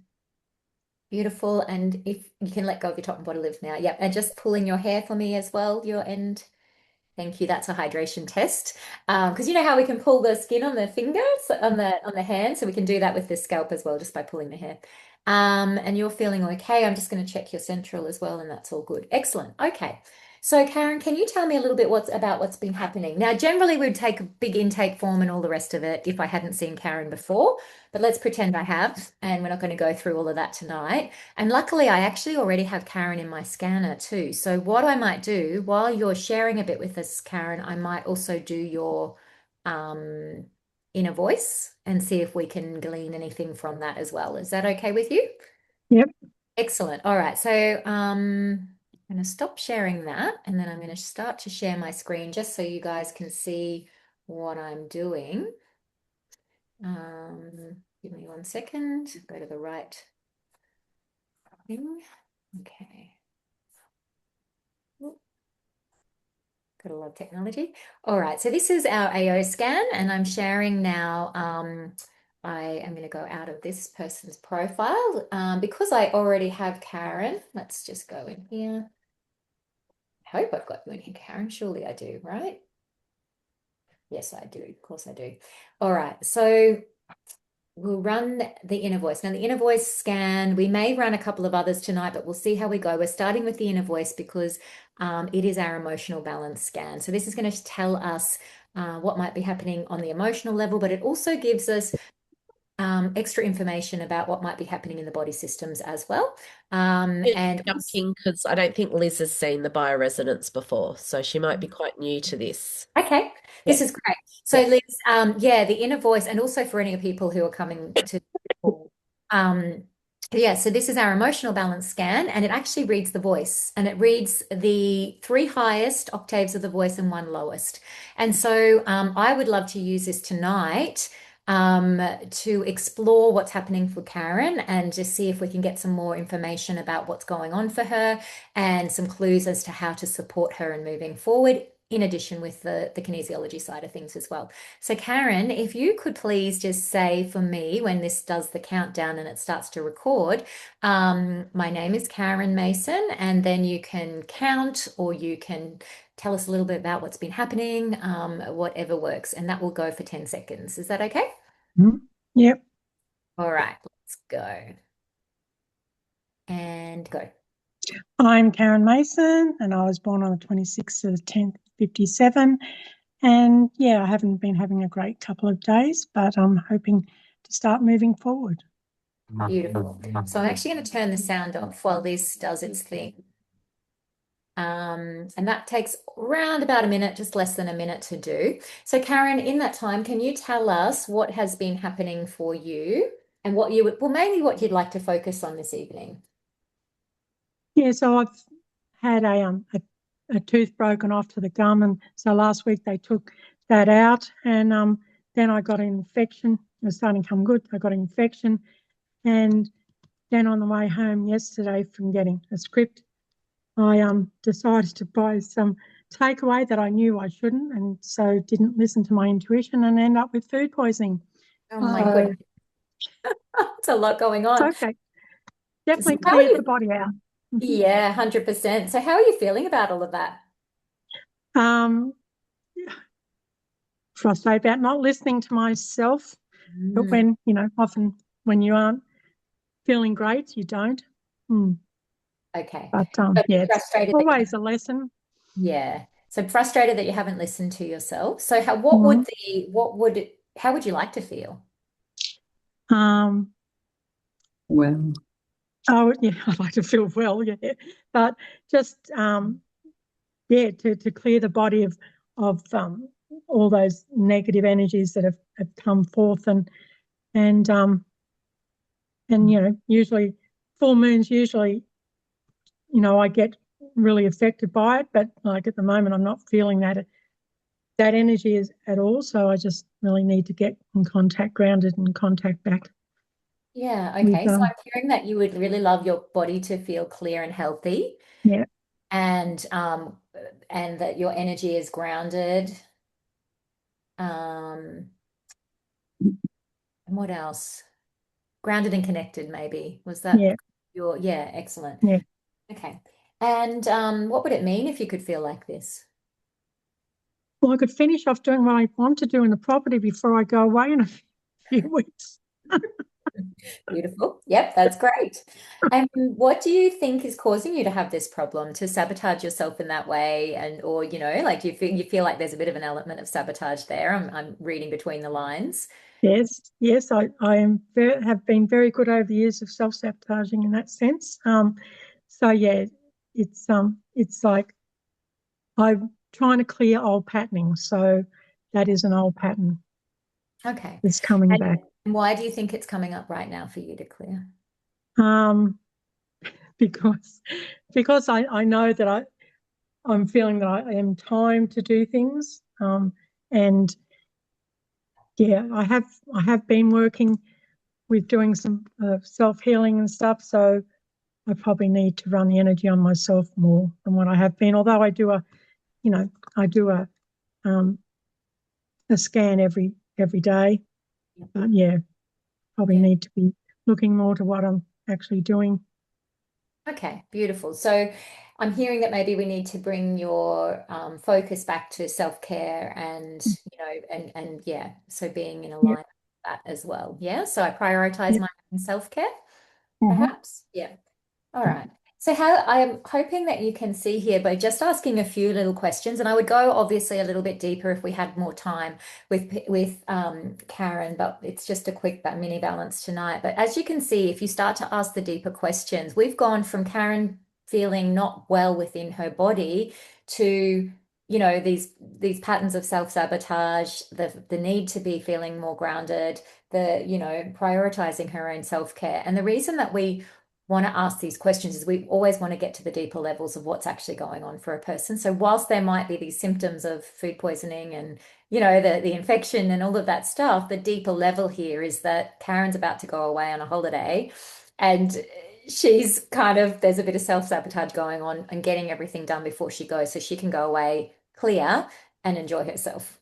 Beautiful. And if you can let go of your top and bottom lip now. Yep. And just pulling your hair for me as well, your end. Thank you. That's a hydration test. Because you know how we can pull the skin on the fingers, on the hand. So we can do that with the scalp as well, just by pulling the hair. And you're feeling okay. I'm just going to check your central as well, and that's all good. Excellent. Okay. So Karen, can you tell me a little bit about what's been happening? Now, generally we'd take a big intake form and all the rest of it if I hadn't seen Karen before, but let's pretend I have, and we're not going to go through all of that tonight. And luckily, I actually already have Karen in my scanner too. So what I might do while you're sharing a bit with us, Karen, I might also do your inner voice and see if we can glean anything from that as well. Is that okay with you? Yep. Excellent. All right. So I'm going to stop sharing that, and then I'm going to start to share my screen just so you guys can see what I'm doing. Give me 1 second. Go to the right thing. Okay. Gotta love technology. All right. So this is our AO scan, and I'm sharing now. I am going to go out of this person's profile because I already have Karen. Let's just go in here. I hope I've got you in here, Karen. Surely I do, right? Yes, I do. Of course I do. All right. So we'll run the inner voice. Now, the inner voice scan, we may run a couple of others tonight, but we'll see how we go. We're starting with the inner voice because it is our emotional balance scan. So this is going to tell us what might be happening on the emotional level, but it also gives us extra information about what might be happening in the body systems as well. And jumping because I don't think Liz has seen the bioresonance before, so she might be quite new to this. okay, this is great. So Liz, yeah, the inner voice, and also for any people who are coming to yeah, so this is our emotional balance scan, and it actually reads the voice, and it reads the 3 highest octaves of the voice and 1 lowest. And so I would love to use this tonight to explore what's happening for Karen and just see if we can get some more information about what's going on for her and some clues as to how to support her in moving forward, in addition with the kinesiology side of things as well. So Karen, if you could please just say for me when this does the countdown and it starts to record, my name is Karen Mason, and then you can count or you can tell us a little bit about what's been happening, whatever works, and that will go for 10 seconds. Is that okay? Yep. All right, let's go. And go. I'm Karen Mason, and I was born on the 26th of the 10th, 57. And yeah, I haven't been having a great couple of days, but I'm hoping to start moving forward. Beautiful. So I'm actually going to turn the sound off while this does its thing. And that takes around about a minute, just less than a minute to do. So Karen, in that time, can you tell us what has been happening for you and what you would, well, mainly what you'd like to focus on this evening? Yeah, so I've had a tooth broken off to the gum, and so last week they took that out, and then I got an infection. It was starting to come good. I got an infection, and then on the way home yesterday from getting a script, I decided to buy some takeaway that I knew I shouldn't, and so didn't listen to my intuition and end up with food poisoning. Oh my goodness. It's a lot going on. It's okay. Definitely cleared the body out. Yeah, 100%. So how are you feeling about all of that? Um, Frustrated about not listening to myself, but Mm, when, often when you aren't feeling great, you don't. Mm. okay. But So yeah, you're it's frustrated that you always a lesson. yeah. So frustrated that you haven't listened to yourself. So how what would Mhm. how would you like to feel? Um, Well, oh yeah, I'd like to feel well, yeah, but just yeah, to clear the body of all those negative energies that have come forth, and usually full moons usually, I get really affected by it, but like at the moment I'm not feeling that energy is at all. So I just really need to get in contact, grounded, and contact back Yeah, with okay. So I'm hearing that you would really love your body to feel clear and healthy yeah, and that your energy is grounded. Um and what else? Grounded and connected, maybe. Was that yeah, your yeah, excellent. yeah. Okay. And what would it mean if you could feel like this? Well, I could finish off doing what I want to do in the property before I go away in a few weeks. Beautiful. Yep, that's great. And what do you think is causing you to have this problem, to sabotage yourself in that way? And or, like do you feel like there's a bit of an element of sabotage there? I'm reading between the lines. Yes, yes, I have been very good over the years of self-sabotaging in that sense. So yeah, it's like I'm trying to clear old patterning. So that is an old pattern Okay. that's coming And back. why do you think it's coming up right now for you to clear? Um, because I know that I'm feeling that I am time to do things. And yeah, I have been working with doing some self-healing and stuff. So I probably need to run the energy on myself more than what I have been. Although you know, I do um, a scan every day. But yeah, probably Yeah. need to be looking more to what I'm actually doing. Okay, beautiful. So I'm hearing that maybe we need to bring your focus back to self-care and, and yeah, so being in Yep, alignment with that as well. Yeah, so I prioritize yep. my own self-care, Hmm. perhaps. Yeah. All right. So how I'm hoping that you can see here by just asking a few little questions, and I would go obviously a little bit deeper if we had more time with Karen, but it's just a quick mini balance tonight. But as you can see, if you start to ask the deeper questions, we've gone from Karen feeling not well within her body to these patterns of self-sabotage, the need to be feeling more grounded, prioritizing her own self-care. And the reason that we want to ask these questions is we always want to get to the deeper levels of what's actually going on for a person. So whilst there might be these symptoms of food poisoning and the infection and all of that stuff, the deeper level here is that Karen's about to go away on a holiday and she's there's a bit of self-sabotage going on and getting everything done before she goes so she can go away clear and enjoy herself.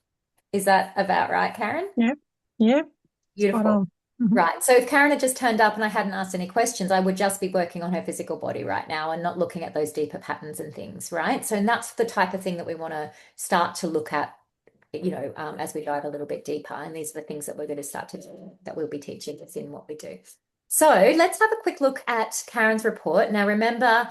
Is that about right, Karen? Yep, yep. Spot Beautiful. on. Hmm. Right. So if Karen had just turned up and I hadn't asked any questions, I would just be working on her physical body right now and not looking at those deeper patterns and things, right? So and that's the type of thing that we want to start to look at, as we dive a little bit deeper. And these are the things that we're going to start to do, that we'll be teaching us in what we do. So let's have a quick look at Karen's report. Now, remember,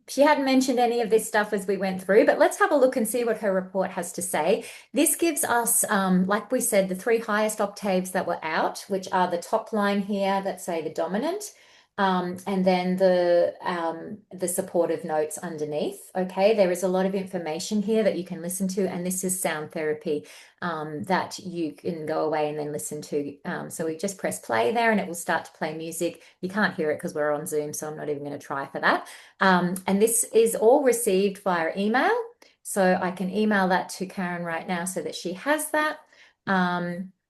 she hadn't mentioned any of this stuff as we went through, but let's have a look and see what her report has to say. This gives us, like we said, the three highest octaves that were out, which are the top line here that say the dominant, and then the supportive notes underneath. Okay, there is a lot of information here that you can listen to, and this is sound therapy that you can go away and then listen to. So we just press play there, and it will start to play music. You can't hear it because we're on Zoom, so I'm not even going to try for that. And this is all received via email. So I can email that to Karen right now so that she has that.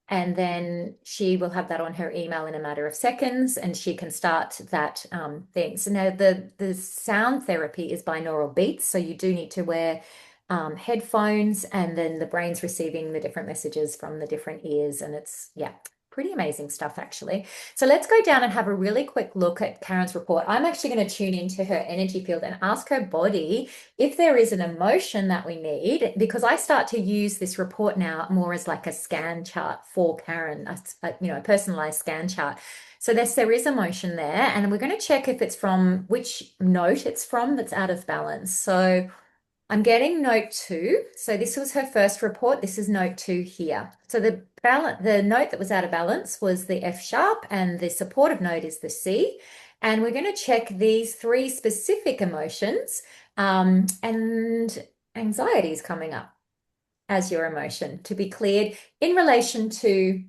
And then she will have that on her email in a matter of seconds and she can start that thing. So now the sound therapy is binaural beats. So you do need to wear headphones and then the brain's receiving the different messages from the different ears. And it's, yeah, pretty amazing stuff, actually. So let's go down and have a really quick look at Karen's report. I'm actually going to tune into her energy field and ask her body if there is an emotion that we need, because I start to use this report now more as like a scan chart for Karen, a personalized scan chart. So there is emotion there, and we're going to check if it's from which note it's from that's out of balance. So I'm getting note 2. So this was her first report. This is note 2 here. So the note that was out of balance was the F sharp, and the supportive note is the C. And we're going to check these 3 specific emotions, and anxiety is coming up as your emotion to be cleared in relation to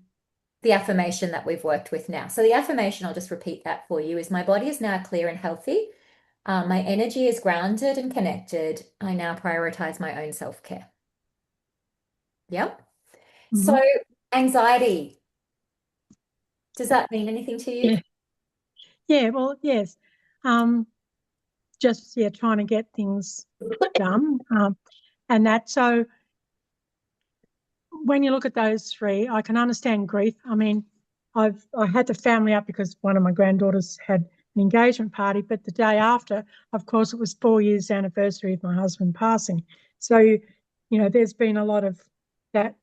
the affirmation that we've worked with now. So the affirmation, I'll just repeat that for you, is my body is now clear and healthy. My energy is grounded and connected. I now prioritize my own self-care. Yep. So Mhm. anxiety, does that mean anything to you? Yeah. Yeah, well, yes. Just trying to get things done. And that so when you look at those 3, I can understand grief. I mean, I had the family up because one of my granddaughters had an engagement party, but the day after, of course, it was 4 years anniversary of my husband passing. So, there's been a lot of that,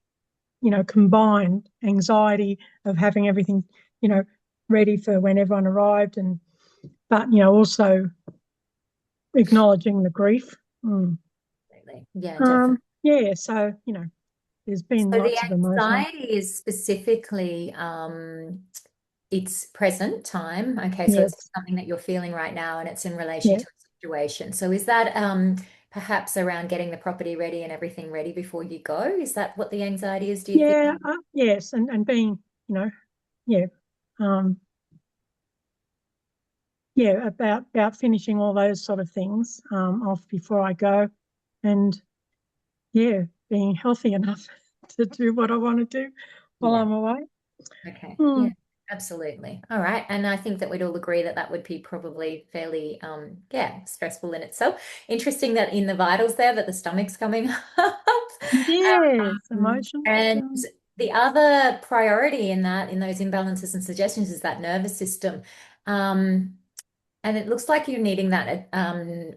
combined anxiety of having everything, ready for when everyone arrived, but also acknowledging the grief. Mm. Absolutely. Yeah, definitely. Yeah, so, there's been So the lots of emotion. anxiety is specifically it's present time. Okay, so it's Yes, something that you're feeling right now, and it's in relation yeah, to a situation. So is that perhaps around getting the property ready and everything ready before you go? Is that what the anxiety is, do you think? yeah, yes, and being, yeah, um, yeah, about finishing all those sort of things off before I go, and yeah, being healthy enough to do what I want to do while Yeah. I'm away. Okay. Hmm. Yeah, absolutely. All right. And I think that we'd all agree that that would be probably fairly, yeah, stressful in itself. Interesting that in the vitals there that the stomach's coming up. Yes, emotions. And the other priority in that, in those imbalances and suggestions, is that nervous system. Um, and it looks like you're needing that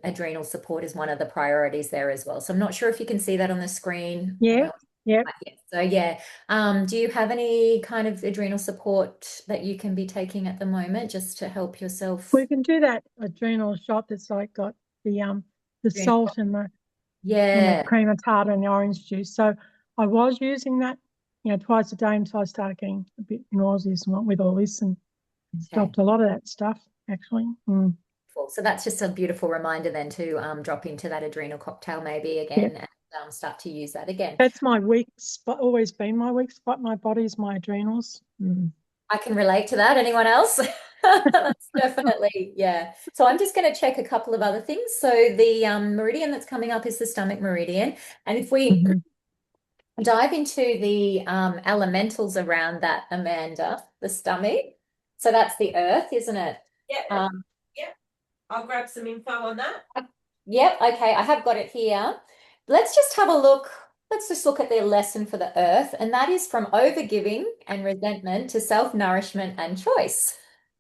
adrenal support is one of the priorities there as well. So I'm not sure if you can see that on the screen. I Yeah, know. yeah. Yes. So yeah. Do you have any kind of adrenal support that you can be taking at the moment just to help yourself? We can do that adrenal shot that's like got the Adrenal- salt and the Yeah. cream of tartar and the orange juice. So I was using that, twice a day until I started getting a bit nauseous and what with all this and Okay. stopped a lot of that stuff actually. Mm. Cool. So that's just a beautiful reminder then to drop into that adrenal cocktail maybe Yeah, again and start to use that again. that's my weak spot. Always been my weak spot. My body's my adrenals. Mm. I can relate to that. Anyone else? That's definitely, yeah. So I'm just going to check a couple of other things. So the meridian that's coming up is the stomach meridian. And if we Mhm. dive into the elementals around that, Amanda, the stomach. So that's the earth, isn't it? Yeah, Um, yeah. I'll grab some info on that. Yep, okay, I have got it here. Let's just have a look. Let's just look at the lesson for the earth, and that is from overgiving and resentment to self-nourishment and choice.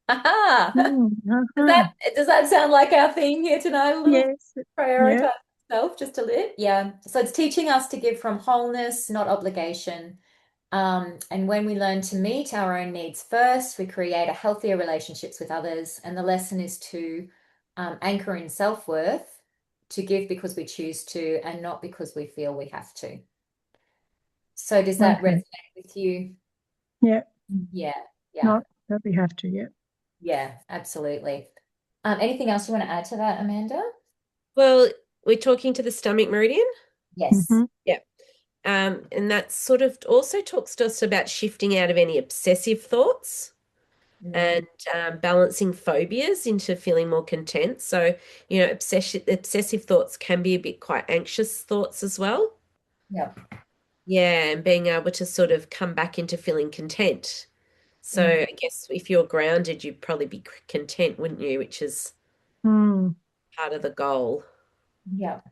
Aha! Mm, Does uh-huh. that sound like our theme here tonight? A little Yes. Yeah. prioritize self just a little. Yeah. So it's teaching us to give from wholeness, not obligation. And when we learn to meet our own needs first, we create a healthier relationships with others. And the lesson is to anchor in self-worth, to give because we choose to, and not because we feel we have to. So does that Okay. resonate with you? Yeah. Yeah, yeah, Not that we have to yet. yeah, absolutely. Anything else you want to add to that, Amanda? Well, we're talking to the stomach meridian. Yes. Mm-hmm. Yeah. And that sort of also talks to us about shifting out of any obsessive thoughts Mm, and balancing phobias into feeling more content. So, obsessive thoughts can be a bit quite anxious thoughts as well. yeah. Yeah, and being able to sort of come back into feeling content. So Mm, I guess if you're grounded, you'd probably be content, wouldn't you? Which is Mm. part of the goal. yeah.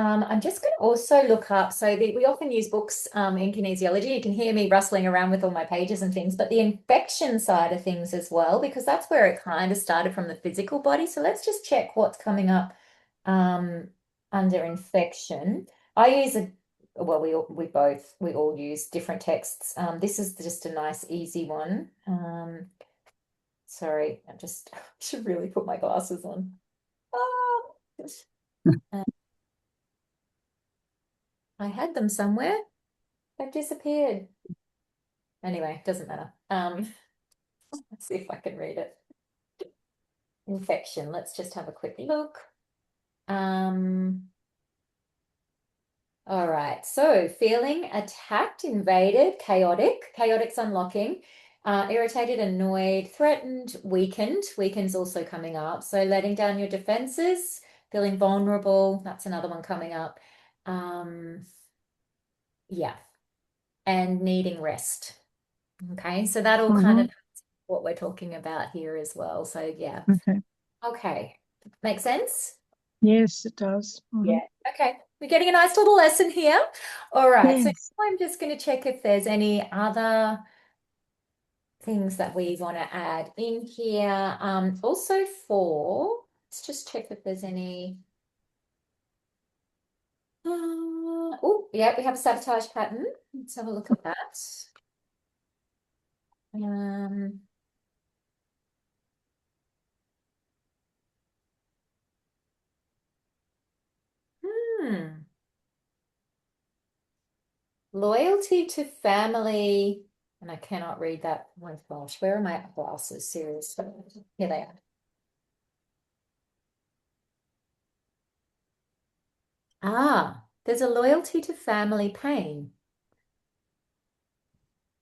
I'm just going to also look up, so we often use books in kinesiology. You can hear me rustling around with all my pages and things, but the infection side of things as well, because that's where it kind of started from the physical body. So let's just check what's coming up under infection. I use well, we all use different texts. This is just a nice, easy one. Sorry, I should really put my glasses on. Oh, I had them somewhere. They've disappeared. Anyway, doesn't matter. Let's see if I can read it. Infection. Let's just have a quick look. All right. So feeling attacked, invaded, chaotic. Chaotic's unlocking. Irritated, annoyed, threatened, weakened. Weakened's also coming up. So letting down your defenses, feeling vulnerable. That's another one coming up. Yeah. And needing rest. Okay. So that all kind of what we're talking about here as well. So yeah. Okay. Okay. Make sense? Yes, it does. Yeah. Okay. We're getting a nice little lesson here. All right. So Yes. I'm just going to check if there's any other things that we want to add in here. Also let's just check if there's any. Oh, yeah, we have a sabotage pattern. Let's have a look at that. Um, hmm. Loyalty to family, and I cannot read that. Oh my gosh, where are my glasses? Seriously. Here they are. There's a loyalty to family pain.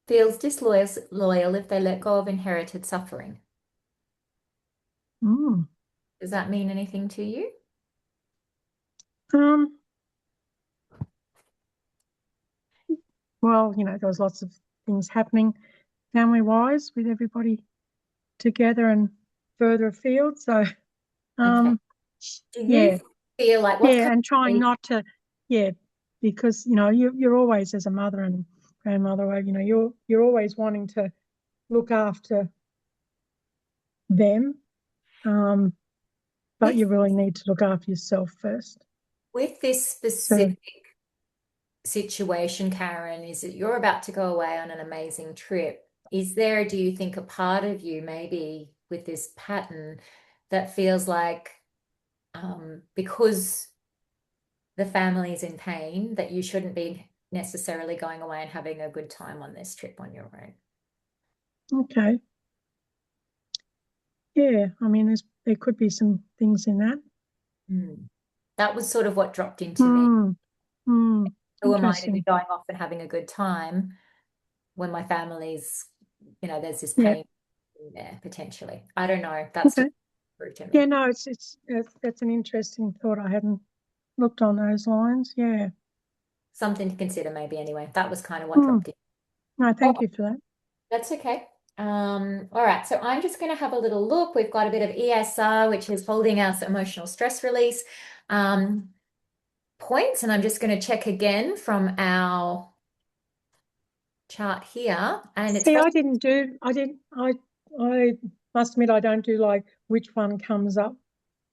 Feels disloyal if they let go of inherited suffering. Mm. Does that mean anything to you? Well, there was lots of things happening family-wise with everybody together and further afield. So, Okay. Do you yeah, feel like what's and trying coming? not to, because you're always, as a mother and grandmother, you're always wanting to look after them, but you really need to look after yourself first. With this So, specific situation, Karen, is that you're about to go away on an amazing trip. Is there, do you think, a part of you maybe with this pattern that feels like because the family is in pain, that you shouldn't be necessarily going away and having a good time on this trip on your own? okay. Yeah, I mean, there could be some things in that. That was sort of what dropped into me. Who am I to be Interesting. going off and having a good time when my family's, there's this Yeah. pain there potentially. I don't know. That's Okay. just true to me. Yeah, no, that's an interesting thought. I hadn't looked on those lines. Yeah. Something to consider maybe anyway. That was kind of what dropped in. No, thank you for that. That's okay. All right, so I'm just going to have a little look. We've got a bit of ESR, which is holding our emotional stress release points, and I'm just going to check again from our chart here. And it's See, I must admit I don't do like which one comes up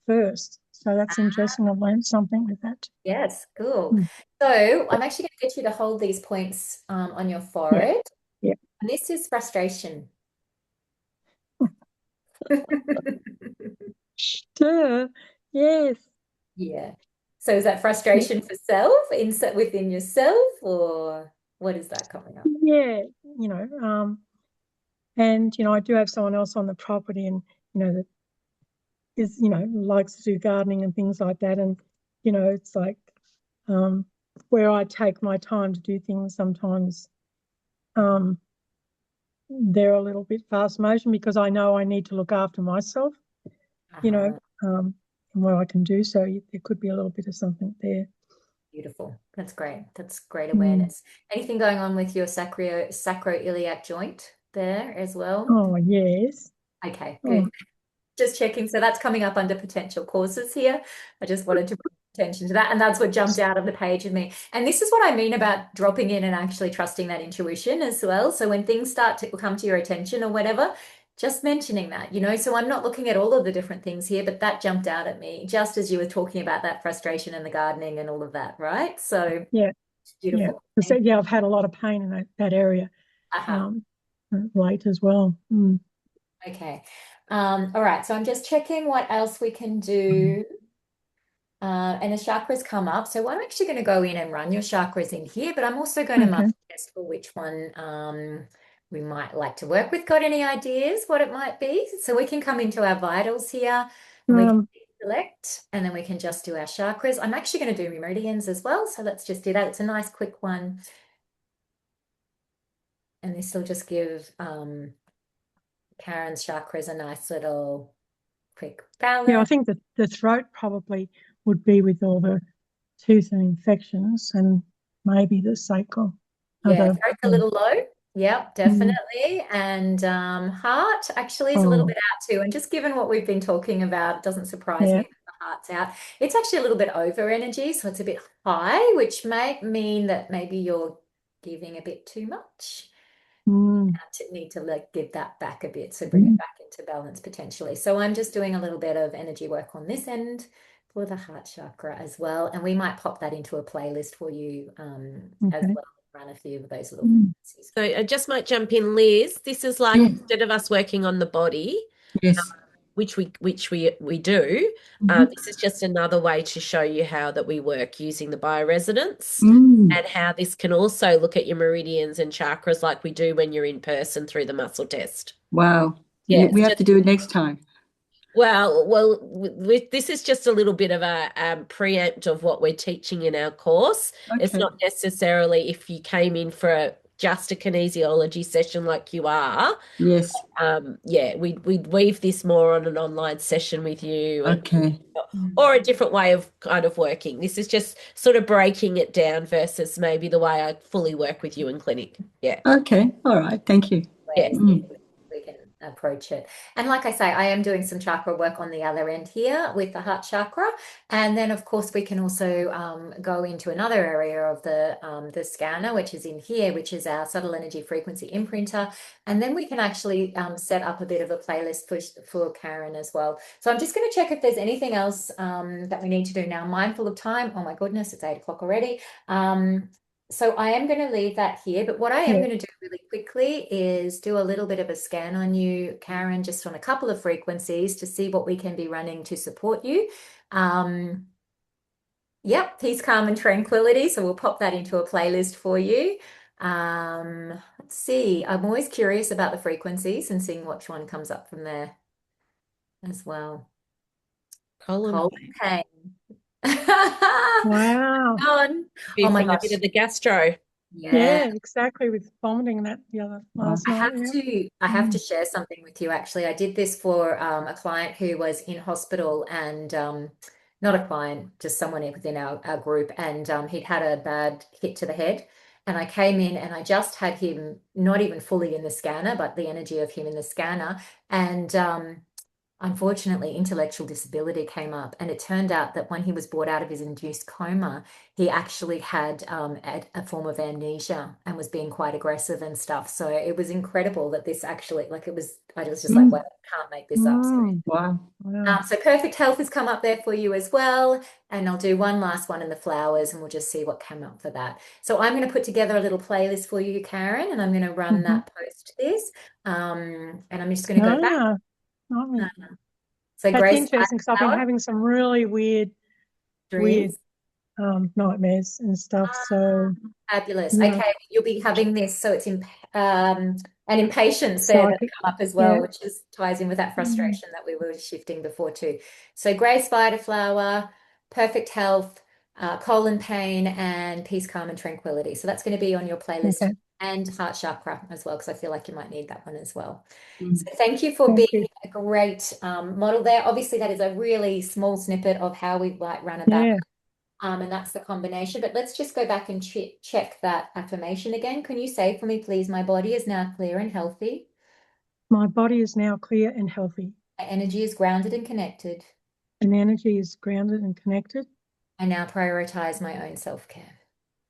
first. So that's interesting. I've learned something with that. yes, cool. So I'm actually going to get you to hold these points on your forehead. Yeah. And this is frustration. Duh. Yes. Yeah. So is that frustration for self, within yourself, or what is that coming up? Yeah. And I do have someone else on the property, and that is likes to do gardening and things like that, and it's like where I take my time to do things sometimes they're a little bit fast motion because I know I need to look after myself, and what I can do. So there could be a little bit of something there. Beautiful. That's great. That's great awareness. Anything going on with your sacroiliac joint there as well? Oh, yes. Okay, good. Just checking. So that's coming up under potential causes here. I just wanted to attention to that. And that's what jumped out of the page of me. And this is what I mean about dropping in and actually trusting that intuition as well. So when things start to come to your attention or whatever, just mentioning that, so I'm not looking at all of the different things here, but that jumped out at me just as you were talking about that frustration and the gardening and all of that, right? So Yeah. Yeah. beautiful. Yeah, I've had a lot of pain in that area Uh-huh. late as well. Okay. All right. So I'm just checking what else we can do. And the chakras come up. So I'm actually going to go in and run your chakras in here, but I'm also going to Okay. mark test for which one we might like to work with. Got any ideas what it might be? So we can come into our vitals here and we can select, and then we can just do our chakras. I'm actually going to do meridians as well. So let's just do that. It's a nice quick one. And this will just give Karen's chakras a nice little quick balance. Yeah, I think that the throat probably would be with all the tooth and infections, and maybe the sacral. Yeah, throat's a little low. Yep, definitely. And heart actually is a little bit out too. And just given what we've been talking about, it doesn't surprise me that the heart's out. It's actually a little bit over energy, so it's a bit high, which may mean that maybe you're giving a bit too much. To need to give that back a bit, so bring it back into balance potentially. So I'm just doing a little bit of energy work on this end for the heart chakra as well, and we might pop that into a playlist for you as well. Run a few of those little frequencies. So I just might jump in, Liz. This is like instead of us working on the body, Yes. which we do, this is just another way to show you how that we work using the bioresonance and how this can also look at your meridians and chakras like we do when you're in person through the muscle test. Wow. Yeah, We have to do it next time. Well, this is just a little bit of a preempt of what we're teaching in our course. Okay. It's not necessarily if you came in for just a kinesiology session like you are. Yes. Yeah, we'd weave this more on an online session with you, Okay. or a different way of kind of working. This is just sort of breaking it down versus maybe the way I fully work with you in clinic. Yeah. Okay. All right. Thank you. Ways we can approach it. And like I say, I am doing some chakra work on the other end here with the heart chakra. And then of course we can also go into another area of the scanner, which is in here, which is our subtle energy frequency imprinter. And then we can actually set up a bit of a playlist for Karen as well. So I'm just going to check if there's anything else that we need to do now. Mindful of time. Oh my goodness, it's 8 o'clock already. So I am going to leave that here, but what I am going to do really quickly is do a little bit of a scan on you, Karen, just on a couple of frequencies to see what we can be running to support you. Yep, peace, calm, and tranquility. So we'll pop that into a playlist for you. Let's see. I'm always curious about the frequencies and seeing which one comes up from there as well. Colon pain. Wow. Oh my From gosh. a bit of the gastro. Yeah, exactly. With vomiting that the other last night. I have to share something with you, actually. I did this for a client who was in hospital and not a client, just someone within our group. And he'd had a bad hit to the head. And I came in and I just had him not even fully in the scanner, but the energy of him in the scanner. And unfortunately, intellectual disability came up, and it turned out that when he was brought out of his induced coma, he actually had a form of amnesia and was being quite aggressive and stuff. So it was incredible that this actually, I was just like, well, I can't make this up. So, Wow. so perfect health has come up there for you as well. And I'll do one last one in the flowers and we'll just see what came up for that. So I'm going to put together a little playlist for you, Karen, and I'm going to run that post this. And I'm just going to go back. So that's Grace, interesting because I've been having some really weird dreams. Nightmares and stuff. So fabulous. Okay, you'll be having this. So it's an impatience there that come up as well, which ties in with that frustration that we were shifting before too. So grey spider flower, perfect health, colon pain, and peace, calm, and tranquility. So that's going to be on your playlist. And heart chakra as well, because I feel like you might need that one as well. So thank you for being a great model there. Obviously, that is a really small snippet of how we might run a back. And that's the combination. But let's just go back and check that affirmation again. Can you say for me, please, my body is now clear and healthy. My body is now clear and healthy. My energy is grounded and connected. And energy is grounded and connected. I now prioritize my own self-care.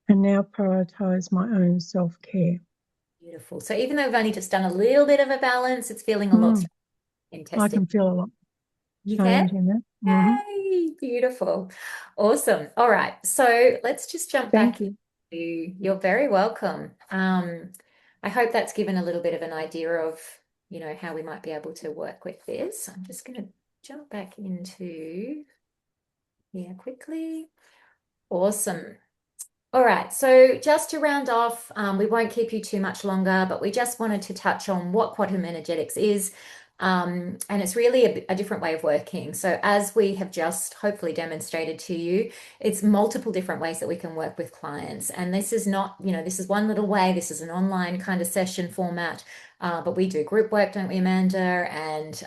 and now prioritize my own self-care. Beautiful. So even though we've only just done a little bit of a balance, it's feeling a lot Mm, in I testing. can feel a lot You can? change in that. Yay, beautiful. Awesome. All right. So let's just jump back Thank you. into, you're very welcome. I hope that's given a little bit of an idea of, how we might be able to work with this. I'm just going to jump back into here quickly. Awesome. All right, so just to round off, we won't keep you too much longer, but we just wanted to touch on what quantum energetics is. And it's really a different way of working. So, as we have just hopefully demonstrated to you, it's multiple different ways that we can work with clients. And this is not, this is one little way, this is an online kind of session format, but we do group work, don't we, Amanda? And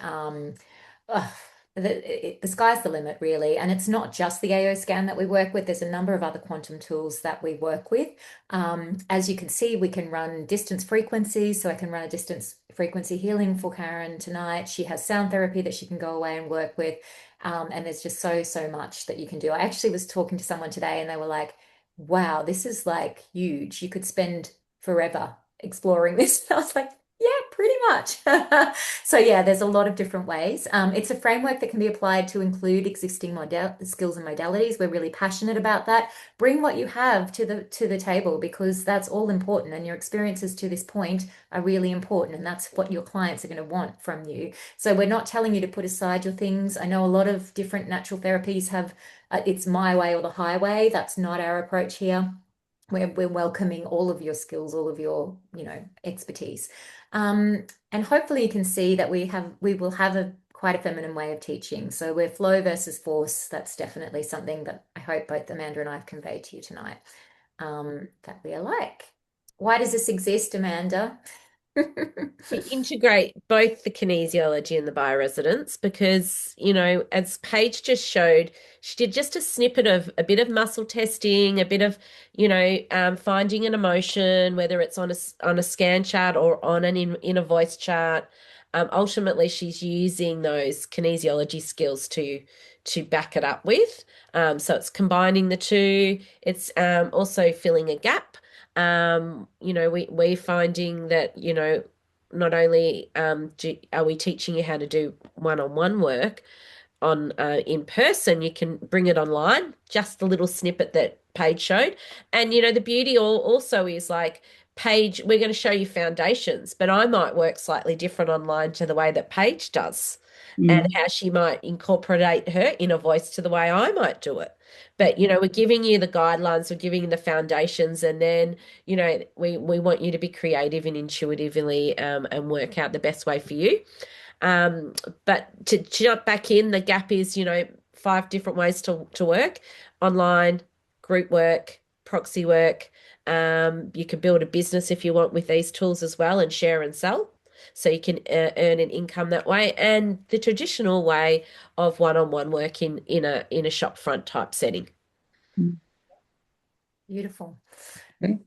ugh, the sky's the limit, really. And it's not just the AO scan that we work with. There's a number of other quantum tools that we work with. As you can see, we can run distance frequencies. So I can run a distance frequency healing for Karen tonight. She has sound therapy that she can go away and work with. And there's just so much that you can do. I actually was talking to someone today and they were like, wow, this is like huge. You could spend forever exploring this. I was like, yeah, pretty much. So yeah, there's a lot of different ways. It's a framework that can be applied to include existing model skills and modalities. We're really passionate about that. Bring what you have to the table because that's all important, and your experiences to this point are really important, and that's what your clients are going to want from you. So we're not telling you to put aside your things. I know a lot of different natural therapies have it's my way or the highway. That's not our approach here. We're welcoming all of your skills, all of your, expertise. And hopefully you can see that we will have a quite a feminine way of teaching. So we're flow versus force. That's definitely something that I hope both Amanda and I have conveyed to you tonight, that we are like. Why does this exist, Amanda? To integrate both the kinesiology and the bioresonance because, as Paige just showed, she did just a snippet of a bit of muscle testing, a bit of, finding an emotion, whether it's on a scan chart or on an inner voice chart. Ultimately, she's using those kinesiology skills to back it up with. So it's combining the two. It's also filling a gap. We're finding that, not only are we teaching you how to do one-on-one work on in person, you can bring it online, just the little snippet that Paige showed. And the beauty also is like Paige, we're going to show you foundations, but I might work slightly different online to the way that Paige does and how she might incorporate her inner voice to the way I might do it. But we're giving you the guidelines, we're giving you the foundations, and then we want you to be creative and intuitively and work out the best way for you. Um, but to jump back in, the gap is, 5 different ways to work: online, group work, proxy work. You can build a business if you want with these tools as well and share and sell. So you can earn an income that way, and the traditional way of one-on-one work in a shop front type setting. Beautiful. Okay.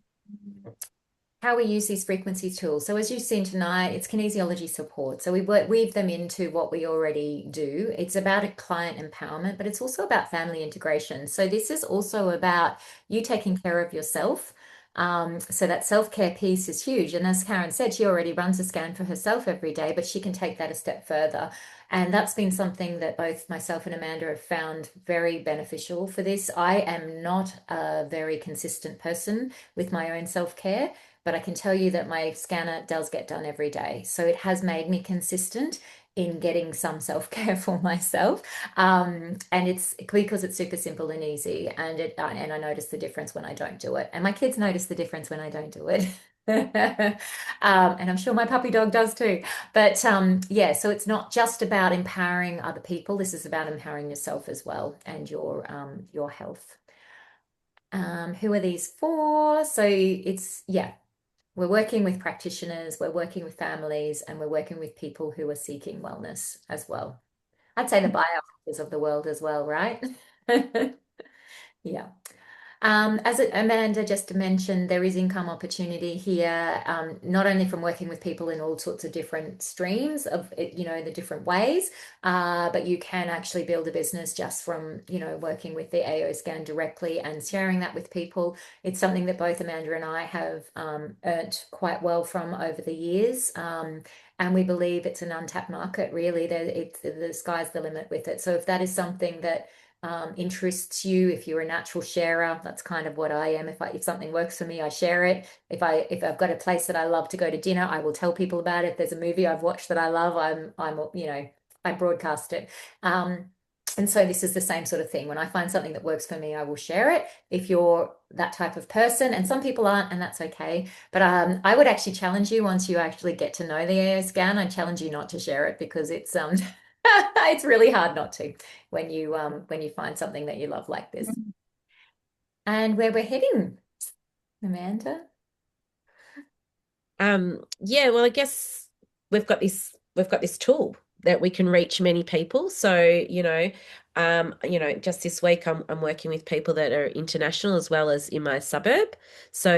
How we use these frequency tools. So as you've seen tonight, it's kinesiology support. So we weave them into what we already do. It's about a client empowerment, but it's also about family integration. So this is also about you taking care of yourself. So that self-care piece is huge. And as Karen said, she already runs a scan for herself every day, but she can take that a step further. And that's been something that both myself and Amanda have found very beneficial for this. I am not a very consistent person with my own self-care, but I can tell you that my scanner does get done every day. So it has made me consistent in getting some self-care for myself. And it's because it's super simple and easy. And I notice the difference when I don't do it. And my kids notice the difference when I don't do it. And I'm sure my puppy dog does too. But yeah, so it's not just about empowering other people. This is about empowering yourself as well and your health. Who are these for? So yeah, we're working with practitioners, we're working with families, and we're working with people who are seeking wellness as well. I'd say the biohackers of the world as well, right? Yeah. Amanda just mentioned, there is income opportunity here, not only from working with people in all sorts of different streams of, the different ways, but you can actually build a business just from, working with the AO scan directly and sharing that with people. It's something that both Amanda and I have earned quite well from over the years. And we believe it's an untapped market, really. The sky's the limit with it. So if that is something that interests you, if you're a natural sharer, that's kind of what I am. If something works for me, I share it. If I've got a place that I love to go to dinner, I will tell people about it. If there's a movie I've watched that I love, I broadcast it. And so this is the same sort of thing. When I find something that works for me, I will share it. If you're that type of person, and some people aren't, and that's okay. But I would actually challenge you, once you actually get to know the AO scan, I challenge you not to share it, because it's it's really hard not to when you find something that you love like this. And where we're heading, Amanda? Yeah, well, I guess we've got this tool that we can reach many people. So, just this week I'm working with people that are international as well as in my suburb. So,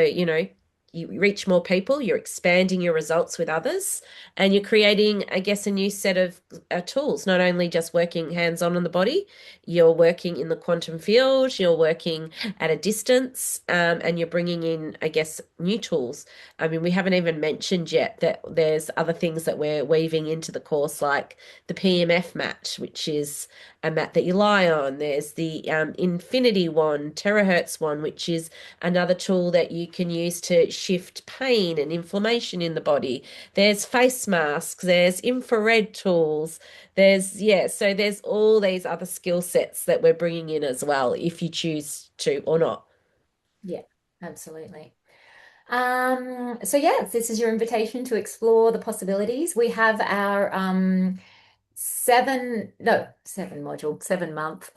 you reach more people, you're expanding your results with others, and you're creating, I guess, a new set of tools, not only just working hands-on the body, you're working in the quantum field, you're working at a distance, and you're bringing in, I guess, new tools. I mean, we haven't even mentioned yet that there's other things that we're weaving into the course, like the PMF mat, which is a mat that you lie on. There's the Infinity one, terahertz one, which is another tool that you can use to shift pain and inflammation in the body. There's face masks, there's infrared tools. So there's all these other skill sets that we're bringing in as well, if you choose to or not. Yeah, absolutely. So yeah, this is your invitation to explore the possibilities. We have our 7 month.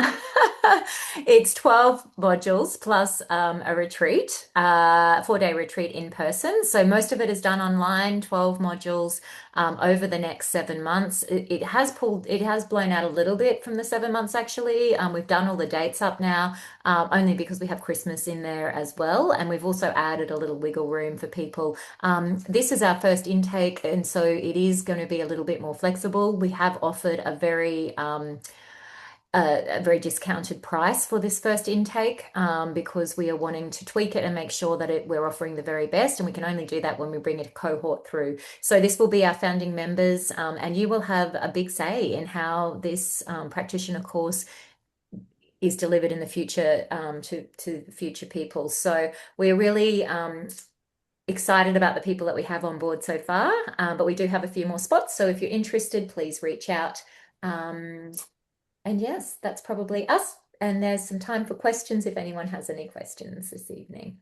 It's 12 modules plus a retreat, 4-day retreat in person. So most of it is done online, 12 modules over the next 7 months. It has blown out a little bit from the 7 months actually. We've done all the dates up now, only because we have Christmas in there as well. And we've also added a little wiggle room for people. This is our first intake, and so it is going to be a little bit more flexible. We have offered a very discounted price for this first intake, because we are wanting to tweak it and make sure that we're offering the very best, and we can only do that when we bring a cohort through. So this will be our founding members, and you will have a big say in how this practitioner course is delivered in the future, to future people. So we're really excited about the people that we have on board so far, but we do have a few more spots. So if you're interested, please reach out. And yes, that's probably us. And there's some time for questions if anyone has any questions this evening.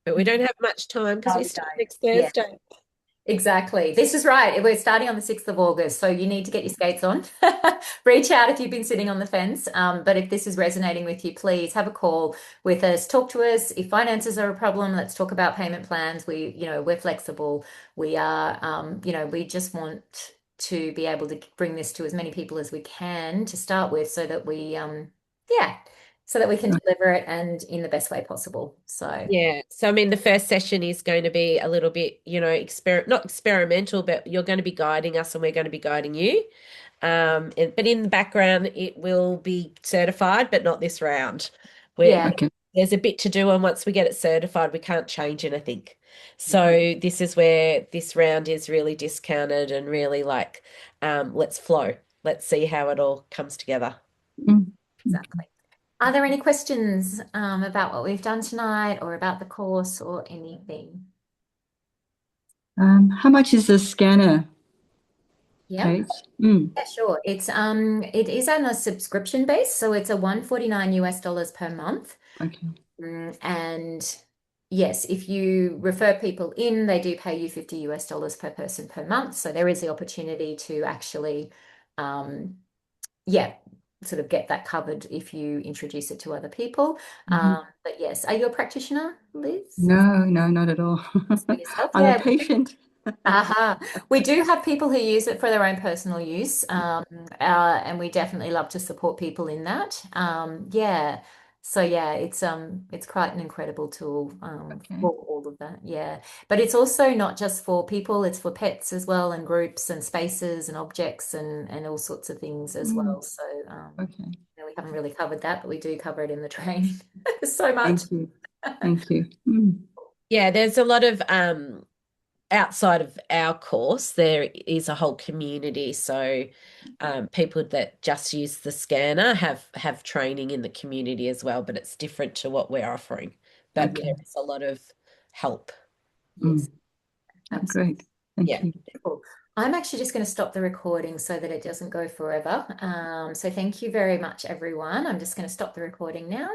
But we don't have much time because No, we we start don't. next Yeah. Thursday. Exactly. This is right. We're starting on the 6th of August, so you need to get your skates on. Reach out if you've been sitting on the fence. But if this is resonating with you, please have a call with us. Talk to us. If finances are a problem, let's talk about payment plans. We're flexible. We are, we just want to be able to bring this to as many people as we can to start with, so that we can deliver it and in the best way possible. So. Yeah. So, I mean, the first session is going to be a little bit, not experimental, but you're going to be guiding us and we're going to be guiding you. But in the background, it will be certified, but not this round. Yeah. Okay. There's a bit to do, and once we get it certified, we can't change anything. So this is where this round is really discounted and really like, let's flow. Let's see how it all comes together. Mm. Exactly. Are there any questions about what we've done tonight, or about the course, or anything? How much is the scanner, Yeah. Kate? Mm. Yeah, sure. It is on a subscription base, so it's a $149 per month. Okay. And yes, if you refer people in, they do pay you $50 per person per month. So there is the opportunity to actually, sort of get that covered if you introduce it to other people. But yes, are you a practitioner, Liz? No, not at all. For yourself? I'm a Yeah. patient. Aha. We do have people who use it for their own personal use, and we definitely love to support people in that. Yeah. So yeah, it's quite an incredible tool Okay. for all of that. Yeah. But it's also not just for people, it's for pets as well, and groups and spaces and objects and all sorts of things as Mm, well. So okay. we haven't really covered that, but we do cover it in the training. So much. Thank you. Thank you. Mm, Yeah, there's a lot of outside of our course, there is a whole community. So people that just use the scanner have training in the community as well, but it's different to what we're offering. But okay. there is a lot of help. Yes, Mm, absolutely. great. Thank Yeah. you. Cool. I'm actually just going to stop the recording so that it doesn't go forever. So thank you very much, everyone. I'm just going to stop the recording now.